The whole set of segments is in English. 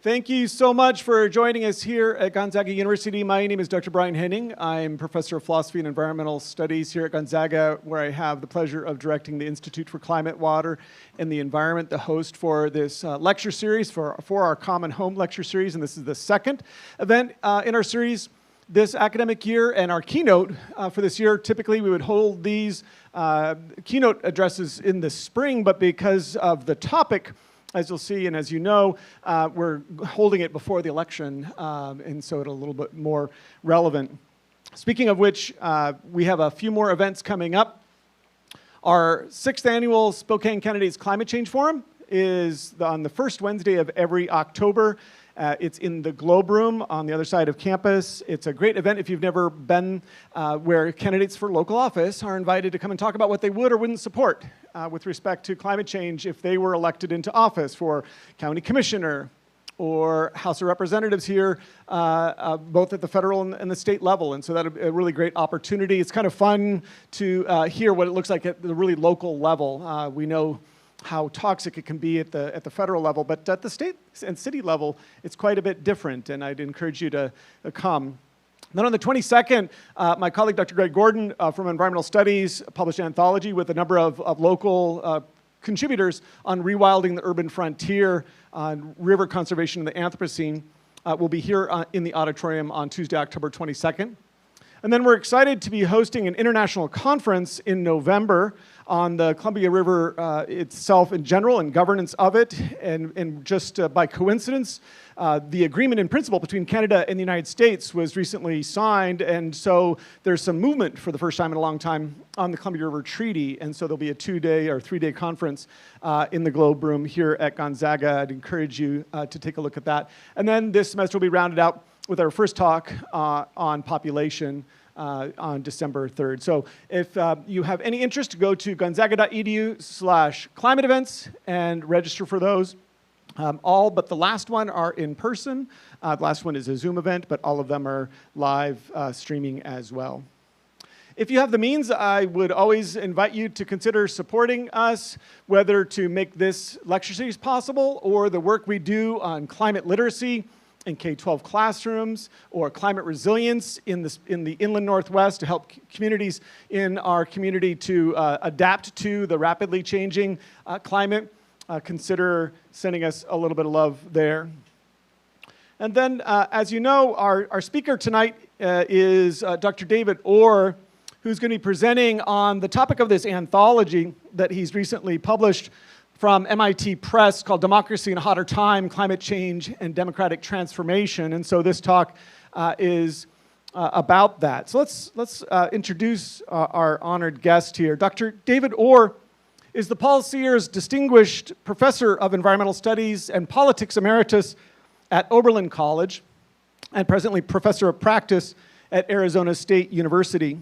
Thank you so much for joining us here at Gonzaga University. My name is Dr. Brian Henning. I'm Professor of Philosophy and Environmental Studies here at Gonzaga, where I have the pleasure of directing the Institute for Climate, Water, and the Environment, the host for this lecture series, for our Common Home lecture series, and this is the second event in our series this academic year. And our keynote for this year, typically we would hold these keynote addresses in the spring, but because of the topic, as you'll see and as you know, we're holding it before the election, and so it's a little bit more relevant. Speaking of which, we have a few more events coming up. Our 6th annual Spokane Candidates Climate Change Forum is on the first Wednesday of every October. It's in the Globe Room on the other side of campus. It's a great event if you've never been, where candidates for local office are invited to come and talk about what they would or wouldn't support with respect to climate change if they were elected into office for county commissioner or House of Representatives here, both at the federal and the state level. And so that's a really great opportunity. It's kind of fun to hear what it looks like at the really local level. We know how toxic it can be at the federal level, but at the state and city level, it's quite a bit different, and I'd encourage you to come. Then on the 22nd, my colleague, Dr. Greg Gordon from Environmental Studies, published an anthology with a number of local contributors on rewilding the urban frontier, on river conservation in the Anthropocene. Will be here in the auditorium on Tuesday, October 22nd. And then we're excited to be hosting an international conference in November on the Columbia River itself in general and governance of it. And just by coincidence, the agreement in principle between Canada and the United States was recently signed. And so there's some movement for the first time in a long time on the Columbia River Treaty. And so there'll be a 2-day or 3-day conference in the Globe Room here at Gonzaga. I'd encourage you to take a look at that. And then this semester will be rounded out with our first talk on population on December 3rd. So if you have any interest, go to gonzaga.edu/climate events and register for those. All but the last one are in person. The last one is a Zoom event, but all of them are live streaming as well. If you have the means, I would always invite you to consider supporting us, whether to make this lecture series possible or the work we do on climate literacy in K-12 classrooms, or climate resilience in the inland Northwest to help communities in our community to adapt to the rapidly changing climate. Consider sending us a little bit of love there. And then, as you know, our speaker tonight is Dr. David Orr, who's going to be presenting on the topic of this anthology that he's recently published from MIT Press called Democracy in a Hotter Time, Climate Change and Democratic Transformation. And so this talk is about that. So let's introduce our honored guest here. Dr. David Orr is the Paul Sears Distinguished Professor of Environmental Studies and Politics Emeritus at Oberlin College and presently Professor of Practice at Arizona State University.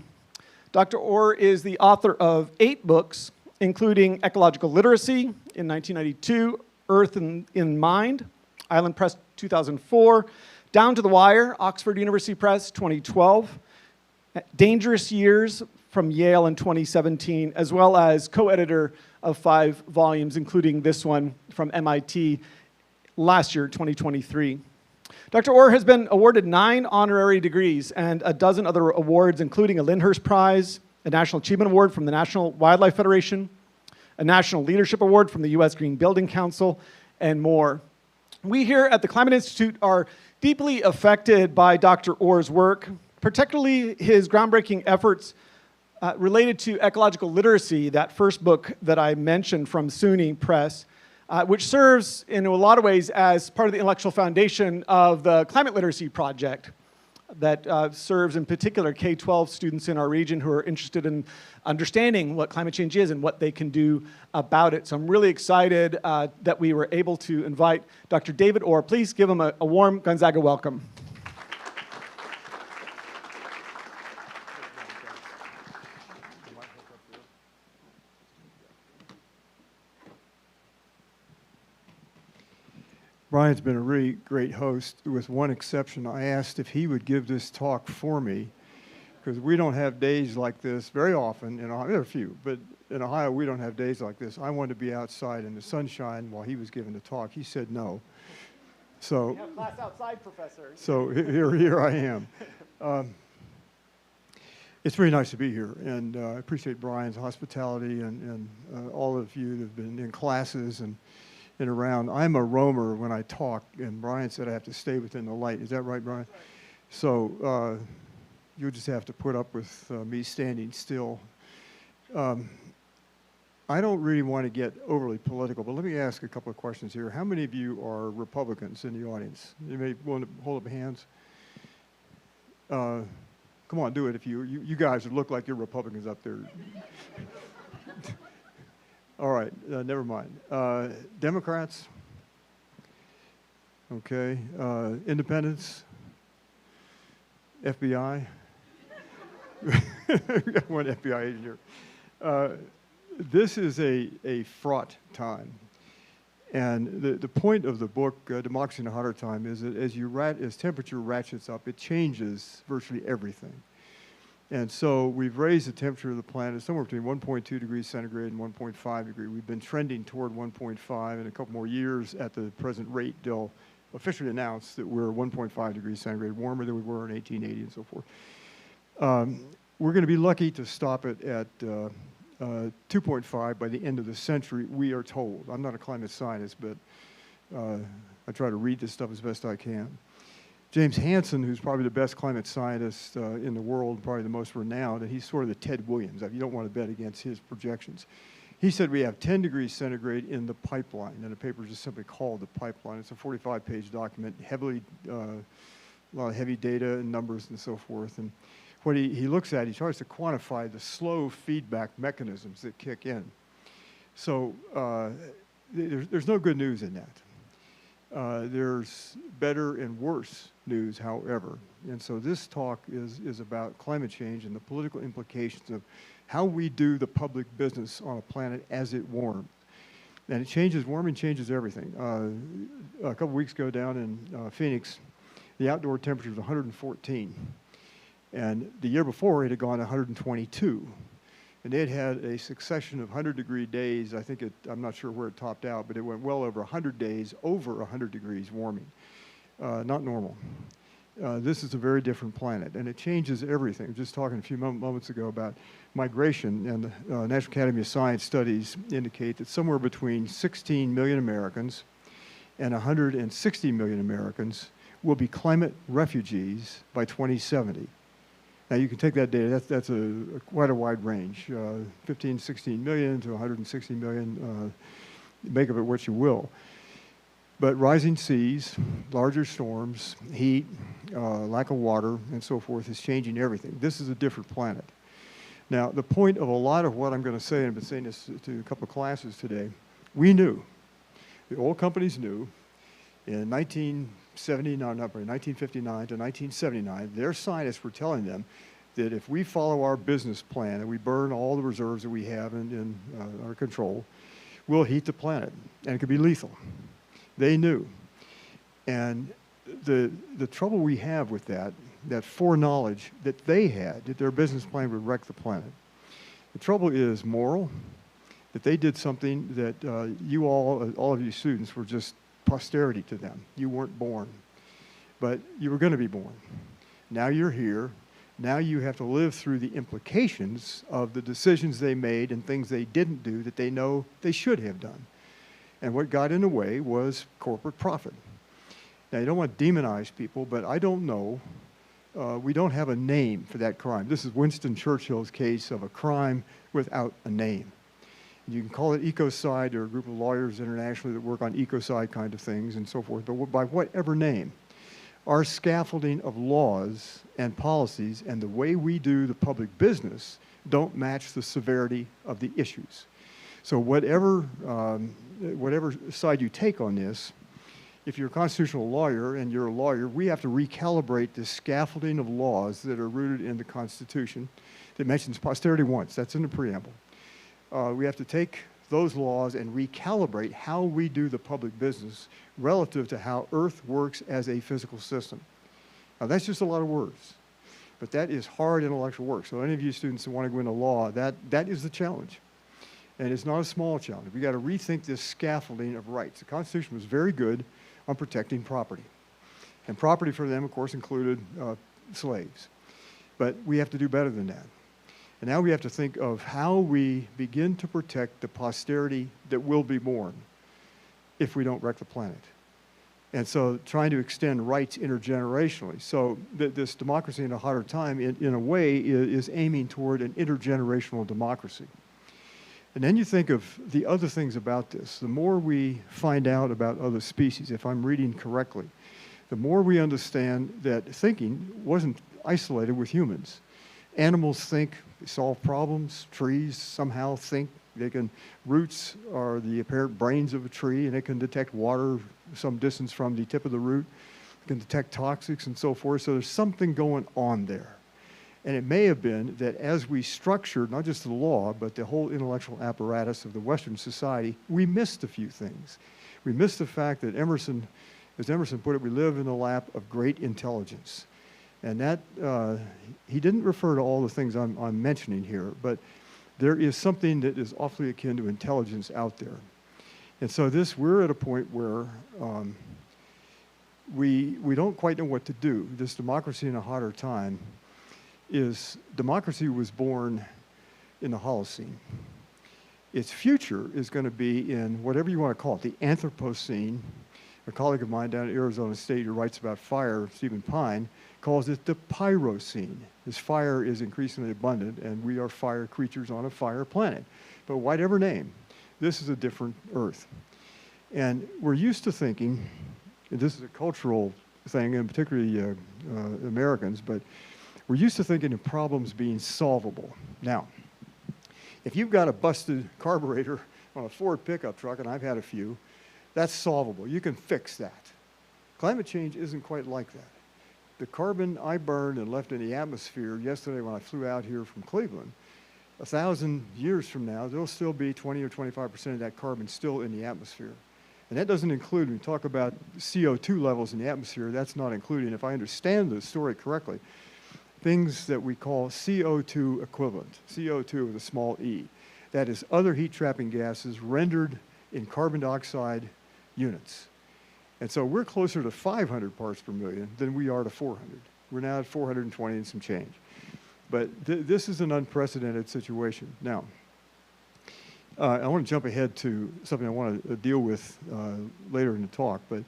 Dr. Orr is the author of 8 books, including Ecological Literacy in 1992, Earth in Mind, Island Press 2004, Down to the Wire, Oxford University Press 2012, Dangerous Years from Yale in 2017, as well as co-editor of 5 volumes, including this one from MIT last year, 2023. Dr. Orr has been awarded 9 honorary degrees and a dozen other awards, including a Lyndhurst Prize, a National Achievement Award from the National Wildlife Federation, a National Leadership Award from the U.S. Green Building Council, and more. We here at the Climate Institute are deeply affected by Dr. Orr's work, particularly his groundbreaking efforts related to ecological literacy, that first book that I mentioned from SUNY Press, which serves in a lot of ways as part of the intellectual foundation of the Climate Literacy Project that serves in particular K-12 students in our region who are interested in understanding what climate change is and what they can do about it. So I'm really excited that we were able to invite Dr. David Orr. Please give him a warm Gonzaga welcome. Brian's been a really great host, with one exception. I asked if he would give this talk for me, because we don't have days like this very often in Ohio. There are a few, but in Ohio we don't have days like this. I wanted to be outside in the sunshine while he was giving the talk. He said no. So, We have class outside, Professor. so here I am. It's very nice to be here, and I appreciate Brian's hospitality and all of you that have been in classes and around. I'm a roamer when I talk, and Brian said I have to stay within the light. Is that right, Brian? Right. So you'll just have to put up with me standing still. I don't really want to get overly political, but let me ask a couple of questions here. How many of you are Republicans in the audience? You may want to hold up hands. Come on, do it. If you guys look like you're Republicans up there. All right, never mind. Democrats? Okay. Independents? FBI? We got one FBI agent here. This is a fraught time. And the point of the book, Democracy in a Hotter Time, is that as temperature ratchets up, it changes virtually everything. And so we've raised the temperature of the planet somewhere between 1.2 degrees centigrade and 1.5 degrees. We've been trending toward 1.5 in a couple more years at the present rate. They'll officially announce that we're 1.5 degrees centigrade warmer than we were in 1880 and so forth. We're going to be lucky to stop it at 2.5 by the end of the century, we are told. I'm not a climate scientist, but I try to read this stuff as best I can. James Hansen, who's probably the best climate scientist in the world, probably the most renowned, and he's sort of the Ted Williams. You don't want to bet against his projections. He said we have 10 degrees centigrade in the pipeline, and the paper is just simply called the pipeline. It's a 45-page document, a lot of heavy data and numbers and so forth. And what he looks at, he tries to quantify the slow feedback mechanisms that kick in. So there's no good news in that. There's better and worse news, however. And so this talk is about climate change and the political implications of how we do the public business on a planet as it warms. And warming changes everything. A couple weeks ago down in Phoenix, the outdoor temperature was 114. And the year before, it had gone 122. And it had a succession of 100-degree days. I'm not sure where it topped out, but it went well over 100 days, over 100 degrees warming. Not normal. This is a very different planet, and it changes everything. Just talking a few moments ago about migration, and the National Academy of Science studies indicate that somewhere between 16 million Americans and 160 million Americans will be climate refugees by 2070. Now, you can take that data, that's quite a wide range, 15, 16 million to 160 million, make of it what you will. But rising seas, larger storms, heat, lack of water, and so forth is changing everything. This is a different planet. Now, the point of a lot of what I'm going to say, and I've been saying this to a couple of classes today, we knew, the oil companies knew, in 1959 to 1979, their scientists were telling them that if we follow our business plan and we burn all the reserves that we have in our control, we'll heat the planet, and it could be lethal. They knew. And the trouble we have with that foreknowledge that they had, that their business plan would wreck the planet. The trouble is moral, that they did something that you all of you students were just posterity to them. You weren't born, but you were going to be born. Now you're here. Now you have to live through the implications of the decisions they made and things they didn't do that they know they should have done. And what got in the way was corporate profit. Now, you don't want to demonize people, but I don't know. We don't have a name for that crime. This is Winston Churchill's case of a crime without a name. You can call it ecocide, or a group of lawyers internationally that work on ecocide kind of things and so forth, but by whatever name, our scaffolding of laws and policies and the way we do the public business don't match the severity of the issues. So whatever side you take on this, if you're a constitutional lawyer and you're a lawyer, we have to recalibrate the scaffolding of laws that are rooted in the Constitution that mentions posterity once. That's in the preamble. We have to take those laws and recalibrate how we do the public business relative to how Earth works as a physical system. Now, that's just a lot of words, but that is hard intellectual work. So any of you students who want to go into law, that is the challenge. And it's not a small challenge. We've got to rethink this scaffolding of rights. The Constitution was very good on protecting property. And property for them, of course, included slaves. But we have to do better than that. And now we have to think of how we begin to protect the posterity that will be born if we don't wreck the planet. And so trying to extend rights intergenerationally. So this democracy in a hotter time, in a way, is aiming toward an intergenerational democracy. And then you think of the other things about this. The more we find out about other species, if I'm reading correctly, the more we understand that thinking wasn't isolated with humans. Animals think, they solve problems. Trees somehow think. Roots are the apparent brains of a tree, and it can detect water some distance from the tip of the root. It can detect toxics and so forth. So there's something going on there. And it may have been that as we structured not just the law, but the whole intellectual apparatus of the Western society, we missed a few things. We missed the fact that Emerson, as Emerson put it, we live in the lap of great intelligence. And that, he didn't refer to all the things I'm mentioning here, but there is something that is awfully akin to intelligence out there. And so we're at a point where we don't quite know what to do. This democracy in a hotter time democracy was born in the Holocene. Its future is going to be in whatever you want to call it, the Anthropocene. A colleague of mine down at Arizona State who writes about fire, Stephen Pine, calls it the Pyrocene. This fire is increasingly abundant, and we are fire creatures on a fire planet. But whatever name, this is a different Earth. And we're used to thinking, and this is a cultural thing, and particularly Americans, but we're used to thinking of problems being solvable. Now, if you've got a busted carburetor on a Ford pickup truck, and I've had a few, that's solvable. You can fix that. Climate change isn't quite like that. The carbon I burned and left in the atmosphere yesterday when I flew out here from Cleveland, 1,000 years from now, there'll still be 20 or 25% of that carbon still in the atmosphere. And that doesn't include, when we talk about CO2 levels in the atmosphere, that's not including, if I understand the story correctly, things that we call CO2 equivalent, CO2 with a small e. That is other heat-trapping gases rendered in carbon dioxide units. And so we're closer to 500 parts per million than we are to 400. We're now at 420 and some change. But this is an unprecedented situation. Now, I want to jump ahead to something I want to deal with later in the talk, but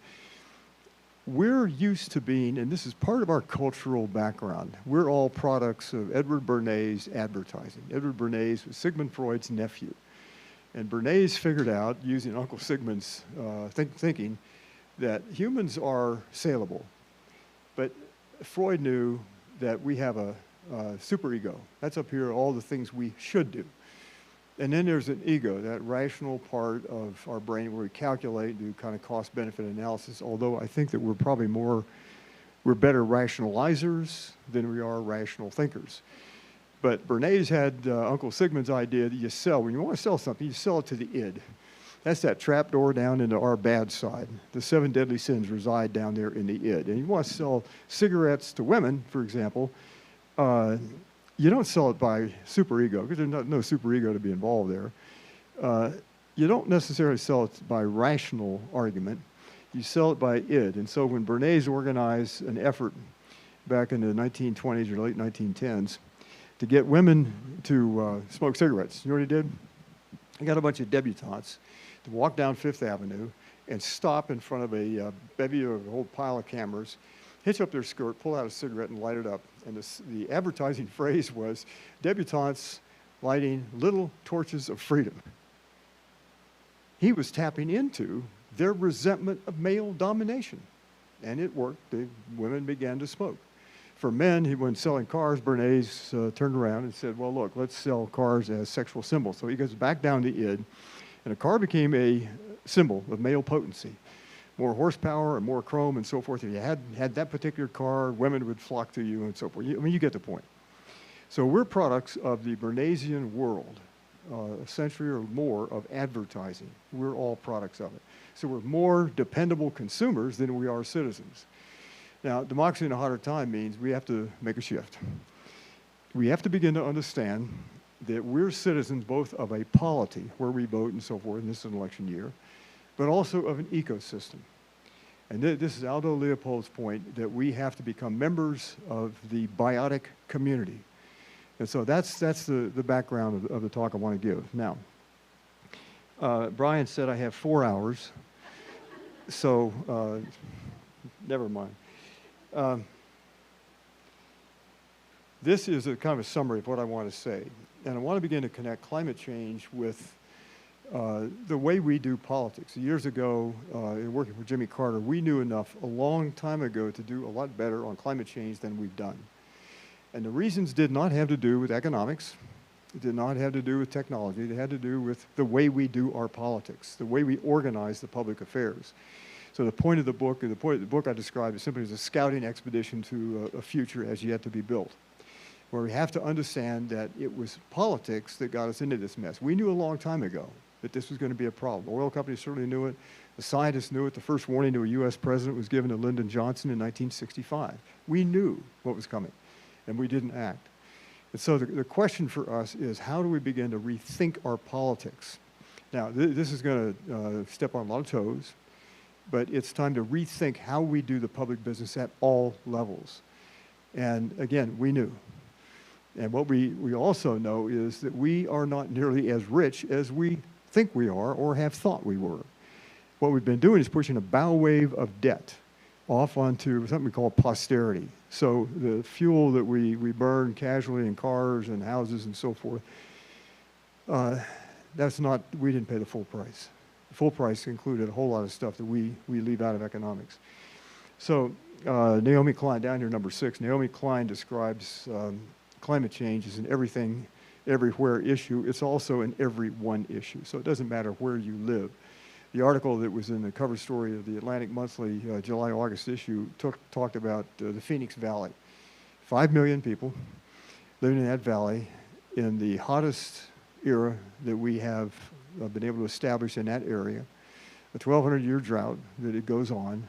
we're used to being, and this is part of our cultural background, we're all products of Edward Bernays' advertising. Edward Bernays was Sigmund Freud's nephew. And Bernays figured out, using Uncle Sigmund's thinking, that humans are saleable. But Freud knew that we have a superego. That's up here, all the things we should do. And then there's an ego, that rational part of our brain where we calculate and do kind of cost-benefit analysis, although I think that we're probably we're better rationalizers than we are rational thinkers. But Bernays had Uncle Sigmund's idea that you sell, when you want to sell something, you sell it to the id. That's that trap door down into our bad side. The 7 deadly sins reside down there in the id. And you want to sell cigarettes to women, for example, you don't sell it by superego, because there's no superego to be involved there. You don't necessarily sell it by rational argument. You sell it by id. And so when Bernays organized an effort back in the 1920s or late 1910s to get women to smoke cigarettes, you know what he did? He got a bunch of debutantes to walk down Fifth Avenue and stop in front of a bevy of a whole pile of cameras, hitch up their skirt, pull out a cigarette, and light it up. And the advertising phrase was, debutantes lighting little torches of freedom. He was tapping into their resentment of male domination. And it worked. The women began to smoke. For men, when selling cars, Bernays turned around and said, well, look, let's sell cars as sexual symbols. So he goes back down to id, and a car became a symbol of male potency. More horsepower and more chrome and so forth. If you had that particular car, women would flock to you and so forth. I mean, you get the point. So we're products of the Bernaysian world, a century or more of advertising. We're all products of it. So we're more dependable consumers than we are citizens. Now, democracy in a hotter time means we have to make a shift. We have to begin to understand that we're citizens both of a polity, where we vote and so forth, and this is an election year, but also of an ecosystem. And this is Aldo Leopold's point that we have to become members of the biotic community. And so that's the background of the talk I want to give. Now, Brian said I have 4 hours, so never mind. This is a kind of a summary of what I want to say. And I want to begin to connect climate change with the way we do politics. Years ago, in working for Jimmy Carter, we knew enough a long time ago to do a lot better on climate change than we've done. And the reasons did not have to do with economics. It did not have to do with technology. They had to do with the way we do our politics, the way we organize the public affairs. So the point of the book, I described is simply as a scouting expedition to a future as yet to be built, where we have to understand that it was politics that got us into this mess. We knew a long time ago that this was going to be a problem. The oil companies certainly knew it. The scientists knew it. The first warning to a U.S. president was given to Lyndon Johnson in 1965. We knew what was coming, and we didn't act. And so the question for us is, how do we begin to rethink our politics? Now, this is going to step on a lot of toes, but it's time to rethink how we do the public business at all levels. And again, we knew. And what we also know is that we are not nearly as rich as we think we are or have thought we were. What we've been doing is pushing a bow wave of debt off onto something we call posterity. So the fuel that we burn casually in cars and houses and so forth, we didn't pay the full price. The full price included a whole lot of stuff that we leave out of economics. So Naomi Klein, down here number 6, Naomi Klein describes climate change as an everything, everywhere issue. It's also an everyone issue. So it doesn't matter where you live. The article that was in the cover story of the Atlantic Monthly July-August issue talked about the Phoenix Valley. 5 million people living in that valley in the hottest era that we have been able to establish in that area. A 1,200-year drought that it goes on.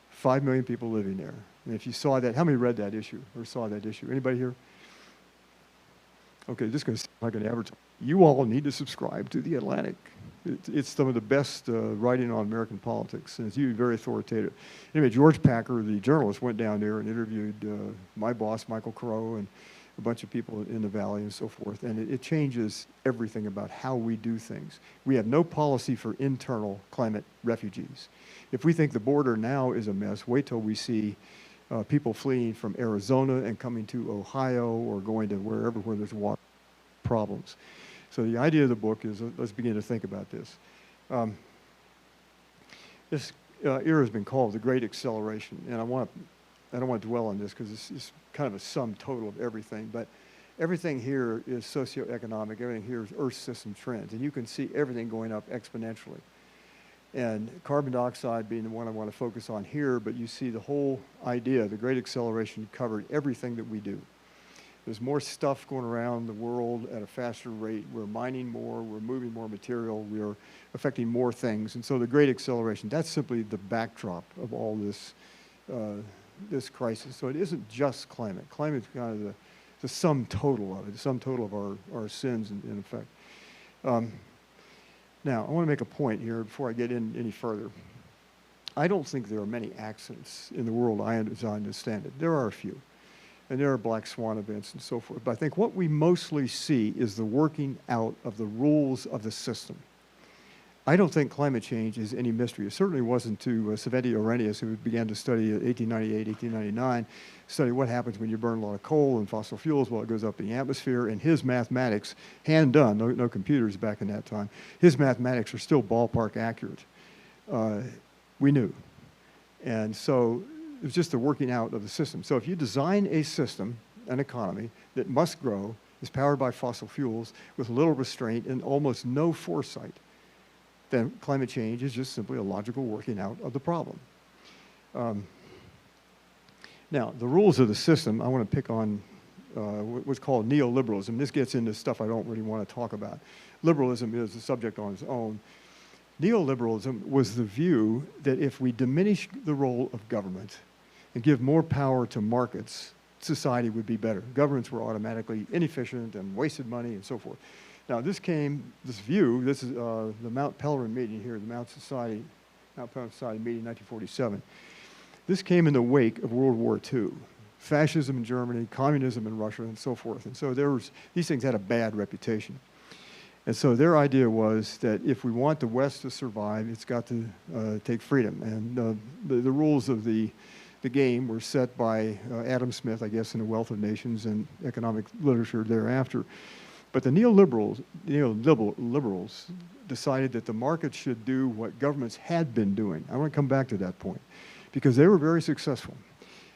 5 million people living there. And if you saw that, how many read that issue or saw that issue? Anybody here? Okay, this is going to sound like an advertisement. You all need to subscribe to The Atlantic. It's some of the best writing on American politics, and it's usually very authoritative. Anyway, George Packer, the journalist, went down there and interviewed my boss, Michael Crow, and a bunch of people in the valley and so forth, and it changes everything about how we do things. We have no policy for internal climate refugees. If we think the border now is a mess, wait till we see people fleeing from Arizona and coming to Ohio or going to wherever where there's water problems. So the idea of the book is let's begin to think about this. This era has been called the Great Acceleration, and I don't want to dwell on this because it's kind of a sum total of everything, but everything here is socioeconomic, everything here is Earth system trends, and you can see everything going up exponentially. And carbon dioxide being the one I want to focus on here, but you see the whole idea, the Great Acceleration covered everything that we do. There's more stuff going around the world at a faster rate. We're mining more, we're moving more material, we're affecting more things. And so the Great Acceleration, that's simply the backdrop of all this, this crisis. So it isn't just climate. Climate's kind of the sum total of it, the sum total of our sins in effect. Now, I want to make a point here before I get in any further. I don't think there are many accidents in the world as I understand it. There are a few. And there are black swan events and so forth. But I think what we mostly see is the working out of the rules of the system. I don't think climate change is any mystery. It certainly wasn't to Saventi Arrhenius, who began to study 1898, 1899, study what happens when you burn a lot of coal and fossil fuels while it goes up in the atmosphere. And his mathematics, hand done, no computers back in that time, his mathematics are still ballpark accurate. We knew. And so it was just the working out of the system. So if you design a system, an economy, that must grow, is powered by fossil fuels with little restraint and almost no foresight, then climate change is just simply a logical working out of the problem. Now, the rules of the system, I want to pick on what's called neoliberalism. This gets into stuff I don't really want to talk about. Liberalism is a subject on its own. Neoliberalism was the view that if we diminish the role of government and give more power to markets, society would be better. Governments were automatically inefficient and wasted money and so forth. Now this is the Mount Pelerin meeting here, the Mount Society Outpost Society meeting in 1947. This came in the wake of World War II. Fascism in Germany, communism in Russia, and so forth. And so these things had a bad reputation. And so their idea was that if we want the West to survive, it's got to take freedom. And the rules of the game were set by Adam Smith, I guess, in The Wealth of Nations and economic literature thereafter. But the neoliberals decided that the market should do what governments had been doing. I want to come back to that point because they were very successful.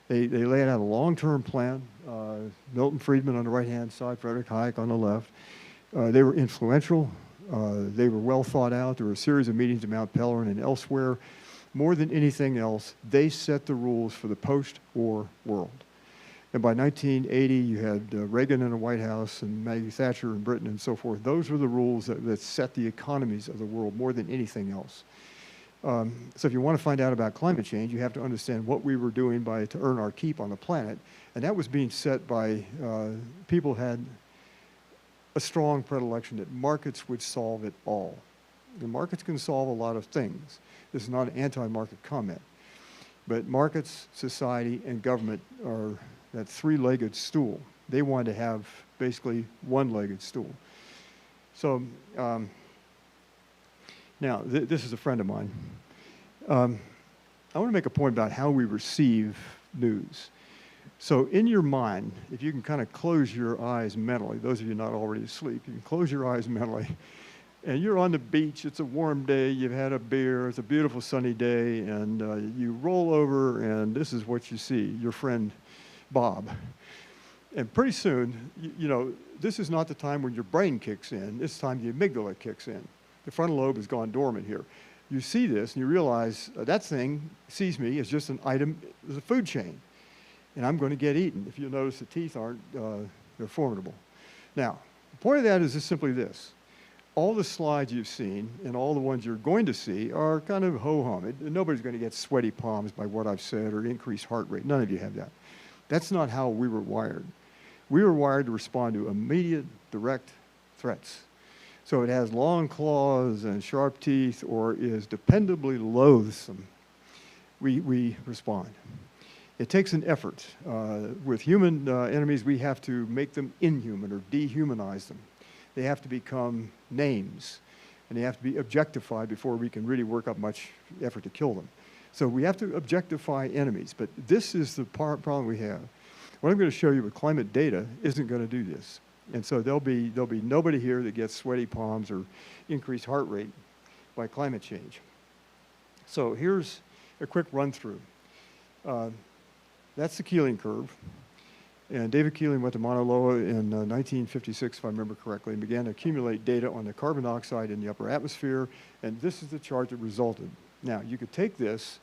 They laid out a long-term plan. Milton Friedman on the right-hand side, Frederick Hayek on the left. They were influential. They were well thought out. There were a series of meetings at Mount Pelerin and elsewhere. More than anything else, they set the rules for the post-war world. And by 1980, you had Reagan in the White House and Maggie Thatcher in Britain and so forth. Those were the rules that set the economies of the world more than anything else. So if you want to find out about climate change, you have to understand what we were doing to earn our keep on the planet. And that was being set by people who had a strong predilection that markets would solve it all. The markets can solve a lot of things. This is not an anti-market comment. But markets, society, and government are that three-legged stool. They wanted to have basically one-legged stool. So now, this is a friend of mine. I want to make a point about how we receive news. So in your mind, if you can kind of close your eyes mentally, those of you not already asleep, you can close your eyes mentally, and you're on the beach, it's a warm day, you've had a beer, it's a beautiful sunny day, and you roll over, and this is what you see, your friend Bob. And pretty soon, you know, this is not the time when your brain kicks in, this time the amygdala kicks in. The frontal lobe has gone dormant here. You see this, and you realize that thing sees me as just an item, as a food chain. And I'm going to get eaten. If you'll notice, the teeth aren't, they're formidable. Now, the point of that is just simply this. All the slides you've seen and all the ones you're going to see are kind of ho-hum. Nobody's going to get sweaty palms by what I've said or increased heart rate. None of you have that. That's not how we were wired. We were wired to respond to immediate, direct threats. So it has long claws and sharp teeth or is dependably loathsome. We respond. It takes an effort. With human enemies, we have to make them inhuman or dehumanize them. They have to become names, and they have to be objectified before we can really work up much effort to kill them. So we have to objectify enemies, but this is the problem we have. What I'm going to show you with climate data isn't going to do this. And so there'll be nobody here that gets sweaty palms or increased heart rate by climate change. So here's a quick run through. That's the Keeling curve. And David Keeling went to Mauna Loa in 1956, if I remember correctly, and began to accumulate data on the carbon dioxide in the upper atmosphere. And this is the chart that resulted. Now, you could take this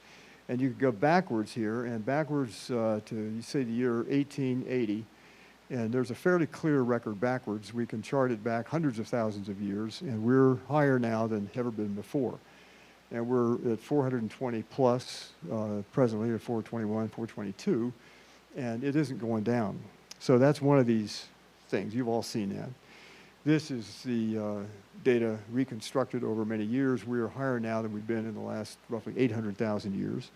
and you could go backwards here and backwards to, you say, the year 1880. And there's a fairly clear record backwards. We can chart it back hundreds of thousands of years, and we're higher now than ever been before. And we're at 420 plus, presently at 421, 422, and it isn't going down. So that's one of these things. You've all seen that. This is the data reconstructed over many years. We are higher now than we've been in the last roughly 800,000 years.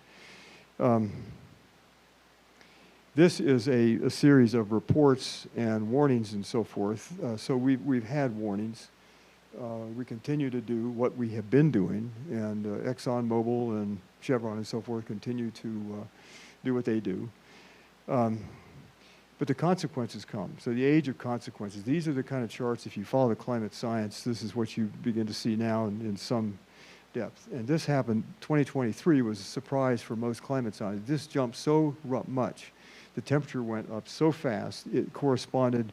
This is a series of reports and warnings and so forth. So we've had warnings. We continue to do what we have been doing, and ExxonMobil and Chevron and so forth continue to do what they do. But the consequences come. So the age of consequences. These are the kind of charts, if you follow the climate science, this is what you begin to see now in some depth. And this happened, 2023 was a surprise for most climate scientists. This jumped so much. The temperature went up so fast, it corresponded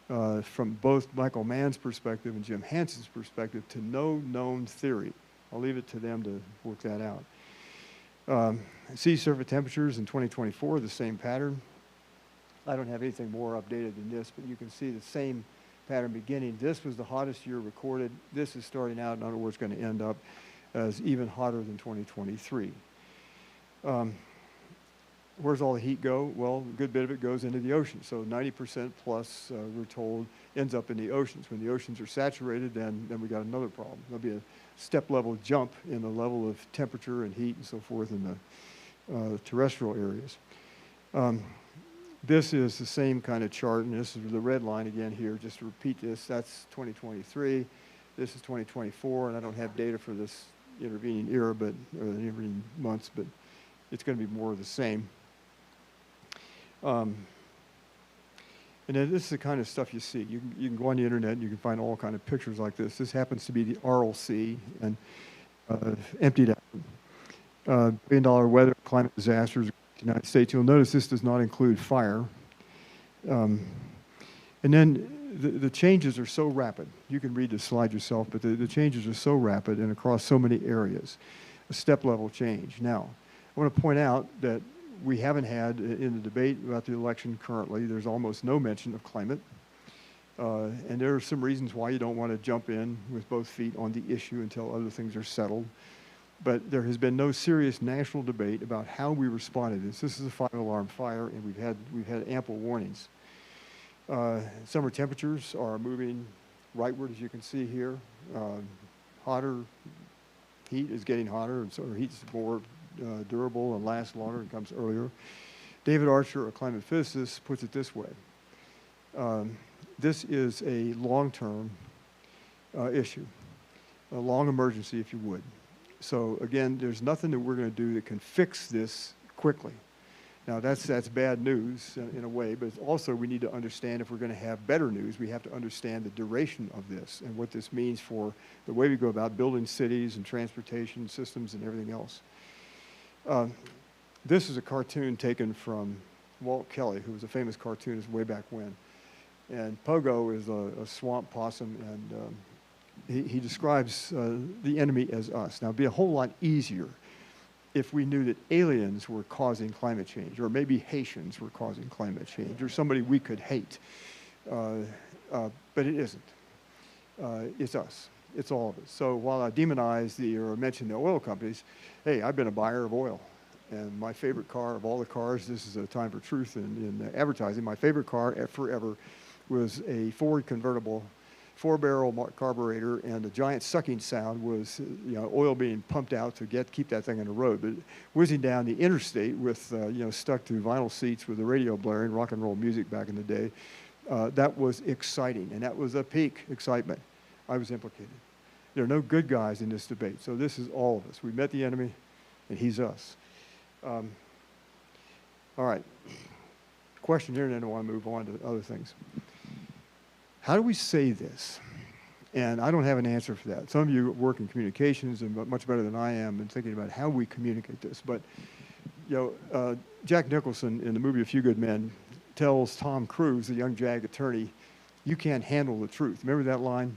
from both Michael Mann's perspective and Jim Hansen's perspective to no known theory. I'll leave it to them to work that out. Sea surface temperatures in 2024, the same pattern. I don't have anything more updated than this, but you can see the same pattern beginning. This was the hottest year recorded. This is starting out, in other words, going to end up as even hotter than 2023. Where's all the heat go? Well, a good bit of it goes into the ocean. So 90% plus, we're told, ends up in the oceans. When the oceans are saturated, then we got another problem. There'll be a step-level jump in the level of temperature and heat and so forth in the terrestrial areas. This is the same kind of chart, and this is the red line again here. Just to repeat this, that's 2023. This is 2024, and I don't have data for this intervening era, but or the intervening months, but it's going to be more of the same. And then this is the kind of stuff you see. You can go on the internet and you can find all kind of pictures like this. This happens to be the Aral Sea and emptied out. $1 billion weather climate disasters in the United States. You'll notice this does not include fire. And then the changes are so rapid. You can read the slide yourself, but the changes are so rapid and across so many areas. A step-level change. Now, I want to point out that we haven't had, in the debate about the election currently, there's almost no mention of climate. And there are some reasons why you don't want to jump in with both feet on the issue until other things are settled. But there has been no serious national debate about how we responded to this. This is a five-alarm fire, and we've had ample warnings. Summer temperatures are moving rightward, as you can see here. Hotter, heat is getting hotter, and so heat's more durable and lasts longer and comes earlier. David Archer, a climate physicist, puts it this way. This is a long-term issue, a long emergency, if you would. So again, there's nothing that we're going to do that can fix this quickly. Now that's bad news in a way, but also we need to understand if we're going to have better news, we have to understand the duration of this and what this means for the way we go about building cities and transportation systems and everything else. This is a cartoon taken from Walt Kelly, who was a famous cartoonist way back when. And Pogo is a swamp possum, and he describes the enemy as us. Now, it'd be a whole lot easier if we knew that aliens were causing climate change, or maybe Haitians were causing climate change, or somebody we could hate. But it isn't. It's us. It's all of us. So while I demonize or mention the oil companies, hey, I've been a buyer of oil. And my favorite car of all the cars, this is a time for truth in advertising, my favorite car forever was a Ford convertible, 4-barrel carburetor, and the giant sucking sound was oil being pumped out to keep that thing on the road. But whizzing down the interstate with stuck to vinyl seats with the radio blaring, rock and roll music back in the day, that was exciting, and that was a peak excitement. I was implicated. There are no good guys in this debate, so this is all of us. We met the enemy, and he's us. All right. Question here, and then I want to move on to other things. How do we say this? And I don't have an answer for that. Some of you work in communications and much better than I am in thinking about how we communicate this. But Jack Nicholson in the movie A Few Good Men tells Tom Cruise, the young JAG attorney, you can't handle the truth. Remember that line?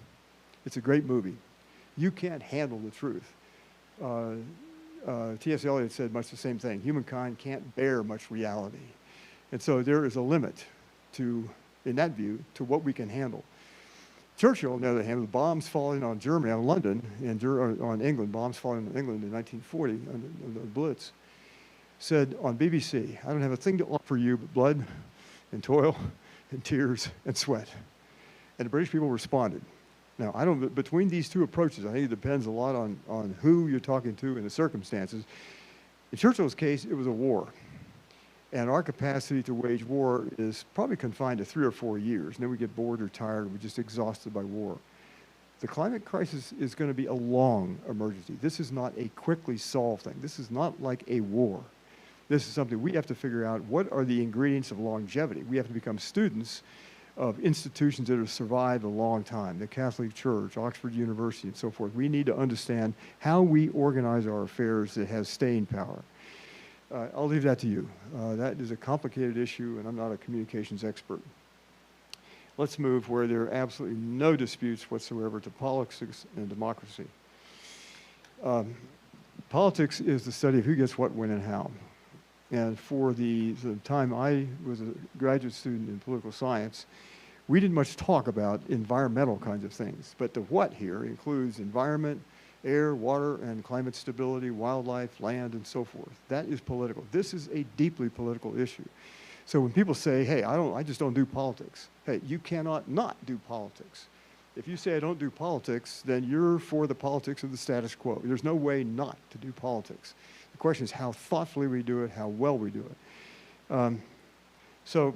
It's a great movie. You can't handle the truth. T.S. Eliot said much the same thing. Humankind can't bear much reality. And so there is a limit to, in that view, to what we can handle. Churchill, on the other hand, with bombs falling on Germany, on London, and on England, bombs falling on England in 1940, on the Blitz, said on BBC, I don't have a thing to offer you but blood and toil and tears and sweat. And the British people responded. Now, between these two approaches, I think it depends a lot on who you're talking to and the circumstances. In Churchill's case, it was a war. And our capacity to wage war is probably confined to 3 or 4 years. And then we get bored or tired, and we're just exhausted by war. The climate crisis is going to be a long emergency. This is not a quickly solved thing. This is not like a war. This is something we have to figure out. What are the ingredients of longevity? We have to become students of institutions that have survived a long time, the Catholic Church, Oxford University, and so forth. We need to understand how we organize our affairs that has staying power. I'll leave that to you. That is a complicated issue, and I'm not a communications expert. Let's move where there are absolutely no disputes whatsoever to politics and democracy. Politics is the study of who gets what, when, and how. And for the time I was a graduate student in political science, we didn't much talk about environmental kinds of things. But the what here includes environment, air, water, and climate stability, wildlife, land, and so forth. That is political. This is a deeply political issue. So when people say, hey, I just don't do politics, hey, you cannot not do politics. If you say I don't do politics, then you're for the politics of the status quo. There's no way not to do politics. The question is how thoughtfully we do it, how well we do it. So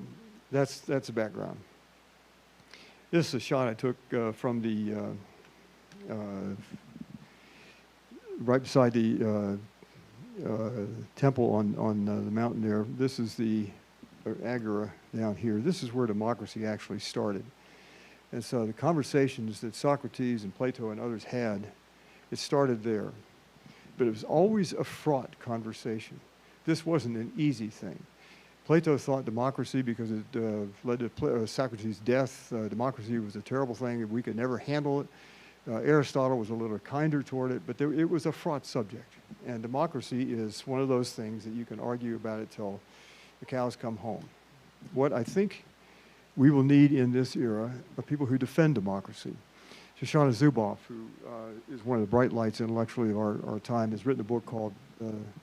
that's the background. This is a shot I took from the, right beside the temple on the mountain there. This is the agora down here. This is where democracy actually started. And so the conversations that Socrates and Plato and others had, it started there. But it was always a fraught conversation. This wasn't an easy thing. Plato thought democracy, because it led to Socrates' death, democracy was a terrible thing, we could never handle it. Aristotle was a little kinder toward it, but it was a fraught subject. And democracy is one of those things that you can argue about it till the cows come home. What I think we will need in this era are people who defend democracy. Shoshana Zuboff, who is one of the bright lights intellectually of our time, has written a book called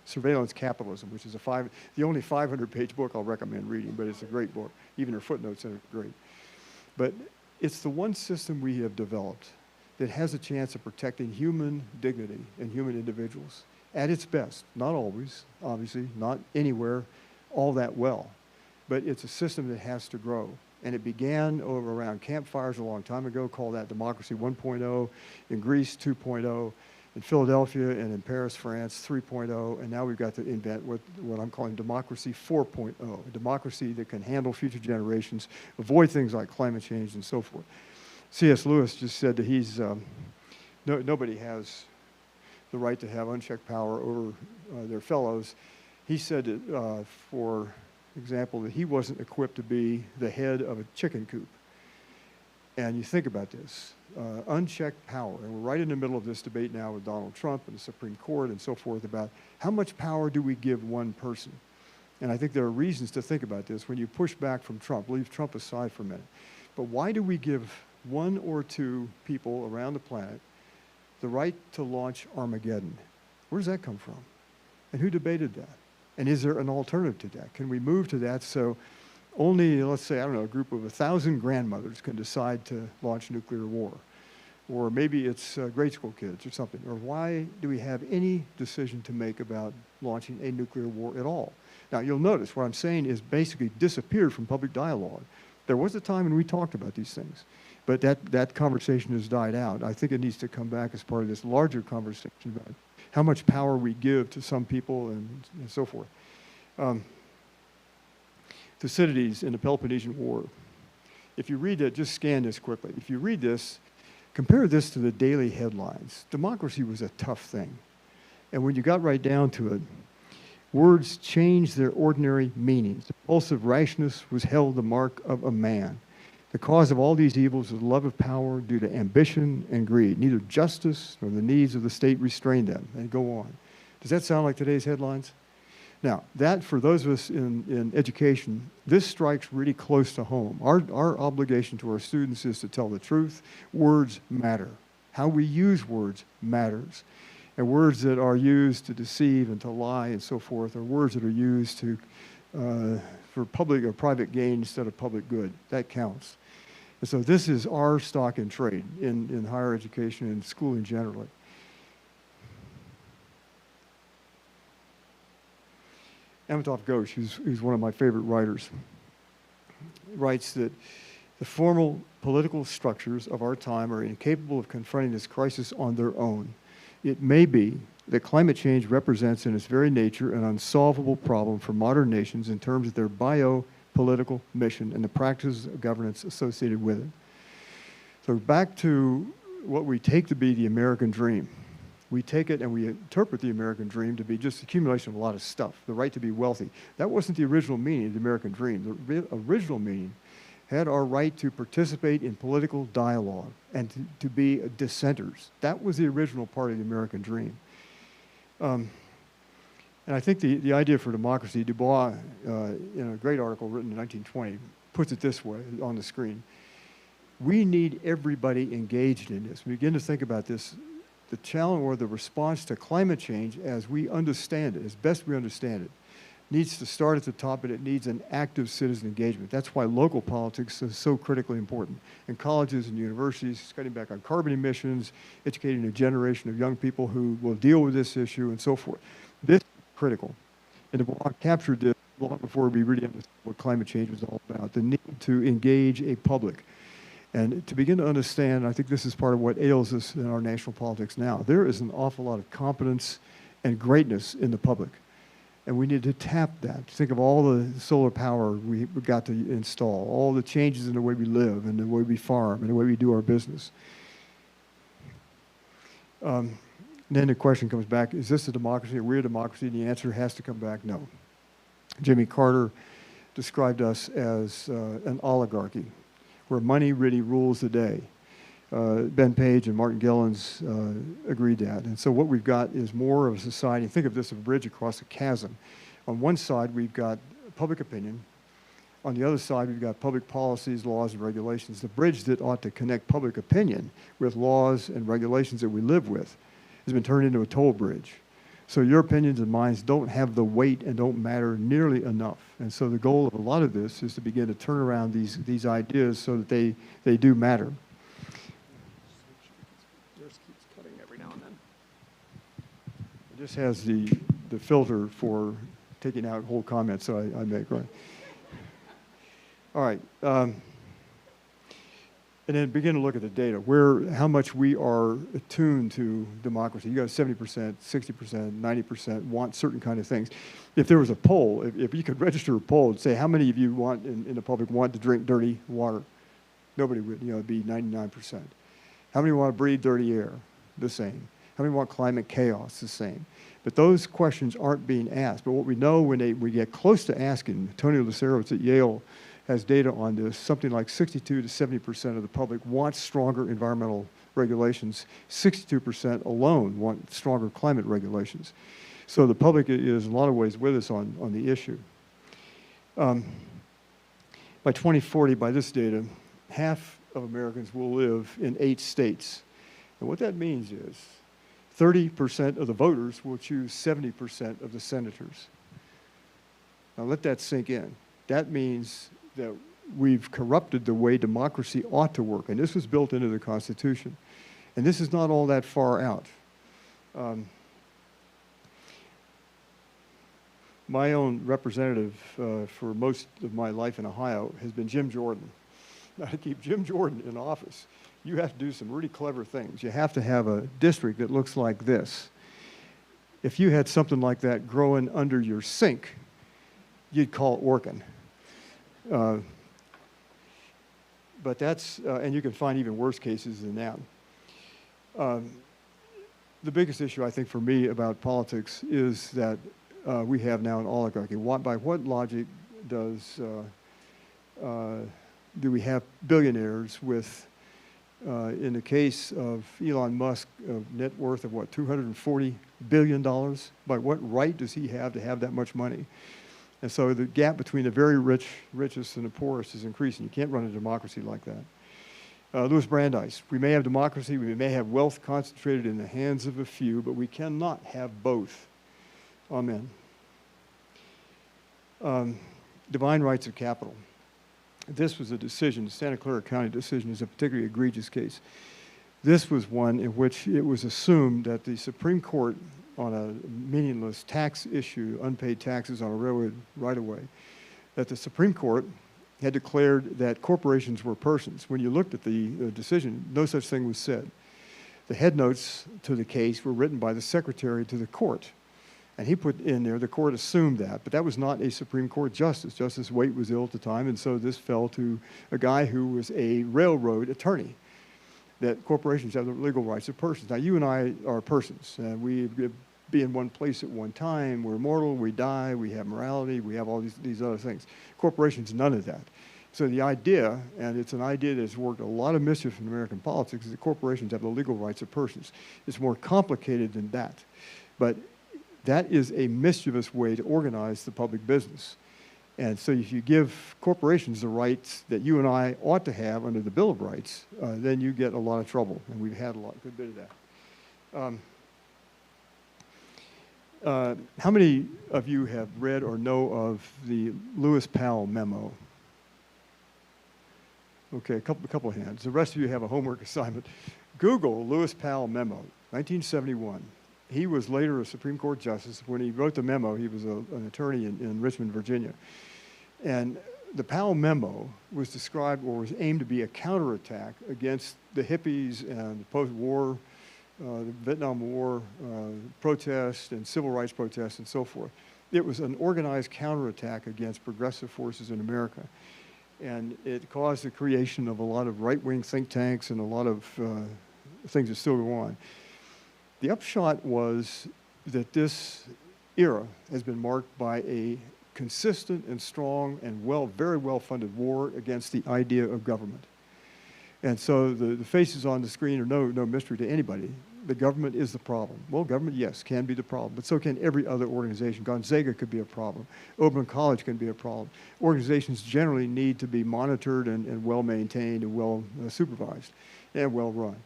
Surveillance Capitalism, which is the only 500-page book I'll recommend reading, but it's a great book. Even her footnotes are great. But it's the one system we have developed that has a chance of protecting human dignity and human individuals at its best. Not always, obviously, not anywhere all that well, but it's a system that has to grow. And it began over around campfires a long time ago, called that Democracy 1.0, in Greece 2.0, in Philadelphia and in Paris, France 3.0, and now we've got to invent what I'm calling Democracy 4.0, a democracy that can handle future generations, avoid things like climate change and so forth. C.S. Lewis just said that nobody has the right to have unchecked power over their fellows. He said that, for example, that he wasn't equipped to be the head of a chicken coop. And you think about this, unchecked power, and we're right in the middle of this debate now with Donald Trump and the Supreme Court and so forth about how much power do we give one person? And I think there are reasons to think about this when you push back from Trump, leave Trump aside for a minute. But why do we give one or two people around the planet the right to launch Armageddon? Where does that come from? And who debated that? And is there an alternative to that? Can we move to that so only, let's say, I don't know, a group of 1,000 grandmothers can decide to launch nuclear war? Or maybe it's grade school kids or something. Or why do we have any decision to make about launching a nuclear war at all? Now, you'll notice what I'm saying is basically disappeared from public dialogue. There was a time when we talked about these things, but that conversation has died out. I think it needs to come back as part of this larger conversation about how much power we give to some people and so forth. Thucydides in the Peloponnesian War. If you read it, just scan this quickly. If you read this, compare this to the daily headlines. Democracy was a tough thing. And when you got right down to it, words changed their ordinary meanings. Impulsive rashness was held the mark of a man. The cause of all these evils was the love of power due to ambition and greed. Neither justice nor the needs of the state restrained them. And go on. Does that sound like today's headlines? Now, that, for those of us in education, this strikes really close to home. Our obligation to our students is to tell the truth. Words matter. How we use words matters. And words that are used to deceive and to lie and so forth are words that are used to, for public or private gain instead of public good. That counts. And so this is our stock in trade in higher education and schooling generally. Amitav Ghosh, who's one of my favorite writers, writes that the formal political structures of our time are incapable of confronting this crisis on their own. It may be that climate change represents in its very nature an unsolvable problem for modern nations in terms of their biopolitical mission and the practices of governance associated with it. So back to what we take to be the American dream. We take it and we interpret the American dream to be just accumulation of a lot of stuff, the right to be wealthy. That wasn't the original meaning of the American dream. The original meaning had our right to participate in political dialogue and to be dissenters. That was the original part of the American dream. And I think the idea for democracy, Du Bois, in a great article written in 1920, puts it this way on the screen. We need everybody engaged in this. We begin to think about this. the challenge or the response to climate change as we understand it, as best we understand it, needs to start at the top, and it needs an active citizen engagement. That's why local politics is so critically important. In colleges and universities, cutting back on carbon emissions, educating a generation of young people who will deal with this issue and so forth. This is critical. And the blog captured this long before we really understood what climate change was all about, the need to engage a public. And to begin to understand, I think this is part of what ails us in our national politics now. There is an awful lot of competence and greatness in the public. And we need to tap that. Think of all the solar power we got to install, all the changes in the way we live and the way we farm and the way we do our business. Then the question comes back, is this a democracy? Are we a democracy? And the answer has to come back, no. Jimmy Carter described us as an oligarchy, where money really rules the day. Ben Page and Martin Gilliland's agreed that. And so what we've got is more of a society. Think of this as a bridge across a chasm. On one side, we've got public opinion. On the other side, we've got public policies, laws, and regulations. The bridge that ought to connect public opinion with laws and regulations that we live with has been turned into a toll bridge. So your opinions and minds don't have the weight and don't matter nearly enough. And so the goal of a lot of this is to begin to turn around these ideas so that they do matter. This has the filter for taking out whole comments that I make, right? All right. And then begin to look at the data, how much we are attuned to democracy. You got 70%, 60%, 90% want certain kind of things. If there was a poll, if you could register a poll and say how many of you want in the public want to drink dirty water, nobody would, it'd be 99%. How many want to breathe dirty air? The same. How many want climate chaos? The same. But those questions aren't being asked. But what we know when we get close to asking, Tony Lucerowitz at Yale has data on this, something like 62 to 70% of the public wants stronger environmental regulations. 62% alone want stronger climate regulations. So the public is in a lot of ways with us on the issue. By 2040, by this data, half of Americans will live in 8 states. And what that means is 30% of the voters will choose 70% of the senators. Now let that sink in. That means that we've corrupted the way democracy ought to work. And this was built into the Constitution. And this is not all that far out. My own representative for most of my life in Ohio has been Jim Jordan. Now, to keep Jim Jordan in office, you have to do some really clever things. You have to have a district that looks like this. If you had something like that growing under your sink, you'd call it working. But that's, and you can find even worse cases than that. The biggest issue, I think, for me about politics is that we have now an oligarchy. By what logic do we have billionaires with, in the case of Elon Musk, a net worth of what, $240 billion? By what right does he have to have that much money? And so the gap between the very richest and the poorest is increasing. You can't run a democracy like that. Louis Brandeis, we may have democracy, we may have wealth concentrated in the hands of a few, but we cannot have both. Amen. Divine rights of capital. This was a decision, the Santa Clara County decision is a particularly egregious case. This was one in which it was assumed that the Supreme Court, on a meaningless tax issue, unpaid taxes on a railroad right-of-way, that the Supreme Court had declared that corporations were persons. When you looked at the decision, no such thing was said. The head notes to the case were written by the secretary to the court. And he put in there, the court assumed that, but that was not a Supreme Court justice. Justice Waite was ill at the time, and so this fell to a guy who was a railroad attorney, that corporations have the legal rights of persons. Now, you and I are persons, and we be in one place at one time. We're mortal, we die, we have morality, we have all these other things. Corporations, none of that. So the idea, and it's an idea that's worked a lot of mischief in American politics, is that corporations have the legal rights of persons. It's more complicated than that. But that is a mischievous way to organize the public business. And so if you give corporations the rights that you and I ought to have under the Bill of Rights, then you get a lot of trouble. And we've had a good bit of that. How many of you have read or know of the Lewis Powell memo? Okay, a couple of hands. The rest of you have a homework assignment. Google Lewis Powell memo, 1971. He was later a Supreme Court justice. When he wrote the memo, he was an attorney in Richmond, Virginia. And the Powell memo was described or was aimed to be a counterattack against the hippies and the post-war, the Vietnam War protests and civil rights protests and so forth. It was an organized counterattack against progressive forces in America. And it caused the creation of a lot of right-wing think tanks and a lot of things that still go on. The upshot was that this era has been marked by a consistent and strong and very well-funded war against the idea of government. And so the faces on the screen are no mystery to anybody. The government is the problem. Well, government, yes, can be the problem, but so can every other organization. Gonzaga could be a problem. Oberlin College can be a problem. Organizations generally need to be monitored and well-maintained and well-supervised and well-run.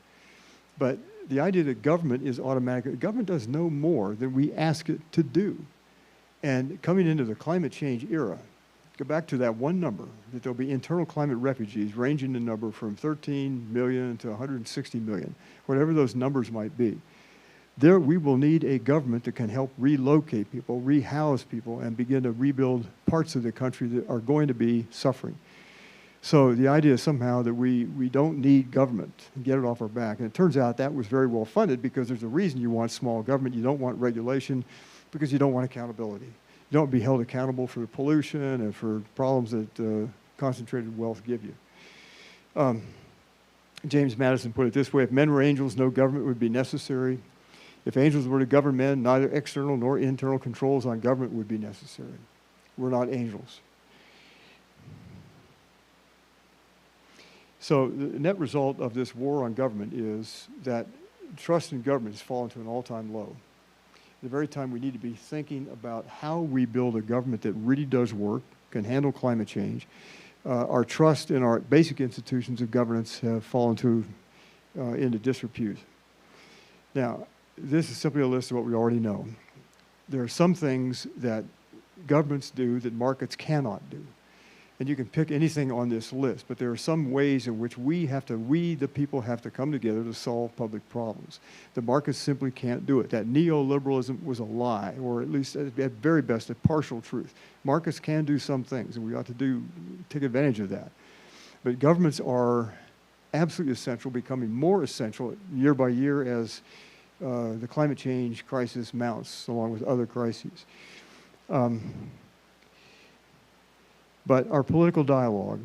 But the idea that government is automatic, government does no more than we ask it to do. And coming into the climate change era, go back to that one number, that there'll be internal climate refugees ranging in number from 13 million to 160 million, whatever those numbers might be. There we will need a government that can help relocate people, rehouse people, and begin to rebuild parts of the country that are going to be suffering. So the idea is somehow that we don't need government and get it off our back. And it turns out that was very well funded because there's a reason you want small government. You don't want regulation because you don't want accountability. You don't be held accountable for pollution and for problems that concentrated wealth give you. James Madison put it this way: if men were angels, no government would be necessary. If angels were to govern men, neither external nor internal controls on government would be necessary. We're not angels. So the net result of this war on government is that trust in government has fallen to an all-time low. At the very time we need to be thinking about how we build a government that really does work, can handle climate change. Our trust in our basic institutions of governance have fallen into disrepute. Now, this is simply a list of what we already know. There are some things that governments do that markets cannot do. And you can pick anything on this list, but there are some ways in which we, the people, have to come together to solve public problems. The markets simply can't do it. That neoliberalism was a lie, or at least at very best a partial truth. Markets can do some things, and we ought to take advantage of that. But governments are absolutely essential, becoming more essential year by year as the climate change crisis mounts, along with other crises. But our political dialogue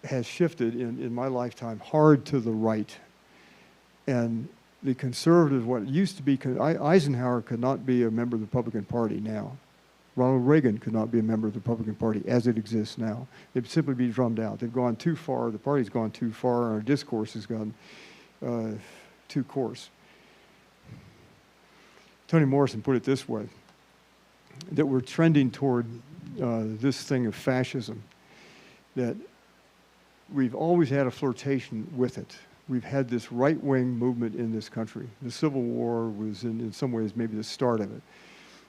has shifted in my lifetime hard to the right. And the conservatives, what used to be, Eisenhower could not be a member of the Republican Party now. Ronald Reagan could not be a member of the Republican Party as it exists now. They'd simply be drummed out. They've gone too far, the party's gone too far, and our discourse has gone too coarse. Toni Morrison put it this way, that we're trending toward this thing of fascism, that we've always had a flirtation with it. We've had this right-wing movement in this country. The Civil War was in some ways maybe the start of it.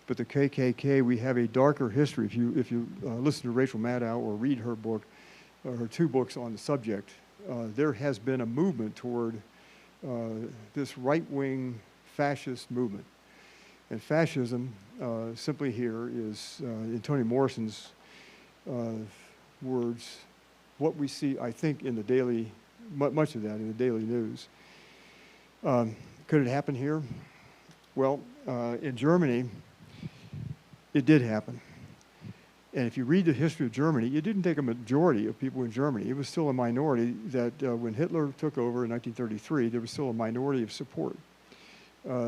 But the KKK, we have a darker history. If you listen to Rachel Maddow or read her book, her two books on the subject, there has been a movement toward this right-wing fascist movement. And fascism, simply here, is, in Toni Morrison's words, what we see, I think, in the daily, much of that in the daily news. Could it happen here? Well, in Germany, it did happen. And if you read the history of Germany, it didn't take a majority of people in Germany. It was still a minority that when Hitler took over in 1933, there was still a minority of support.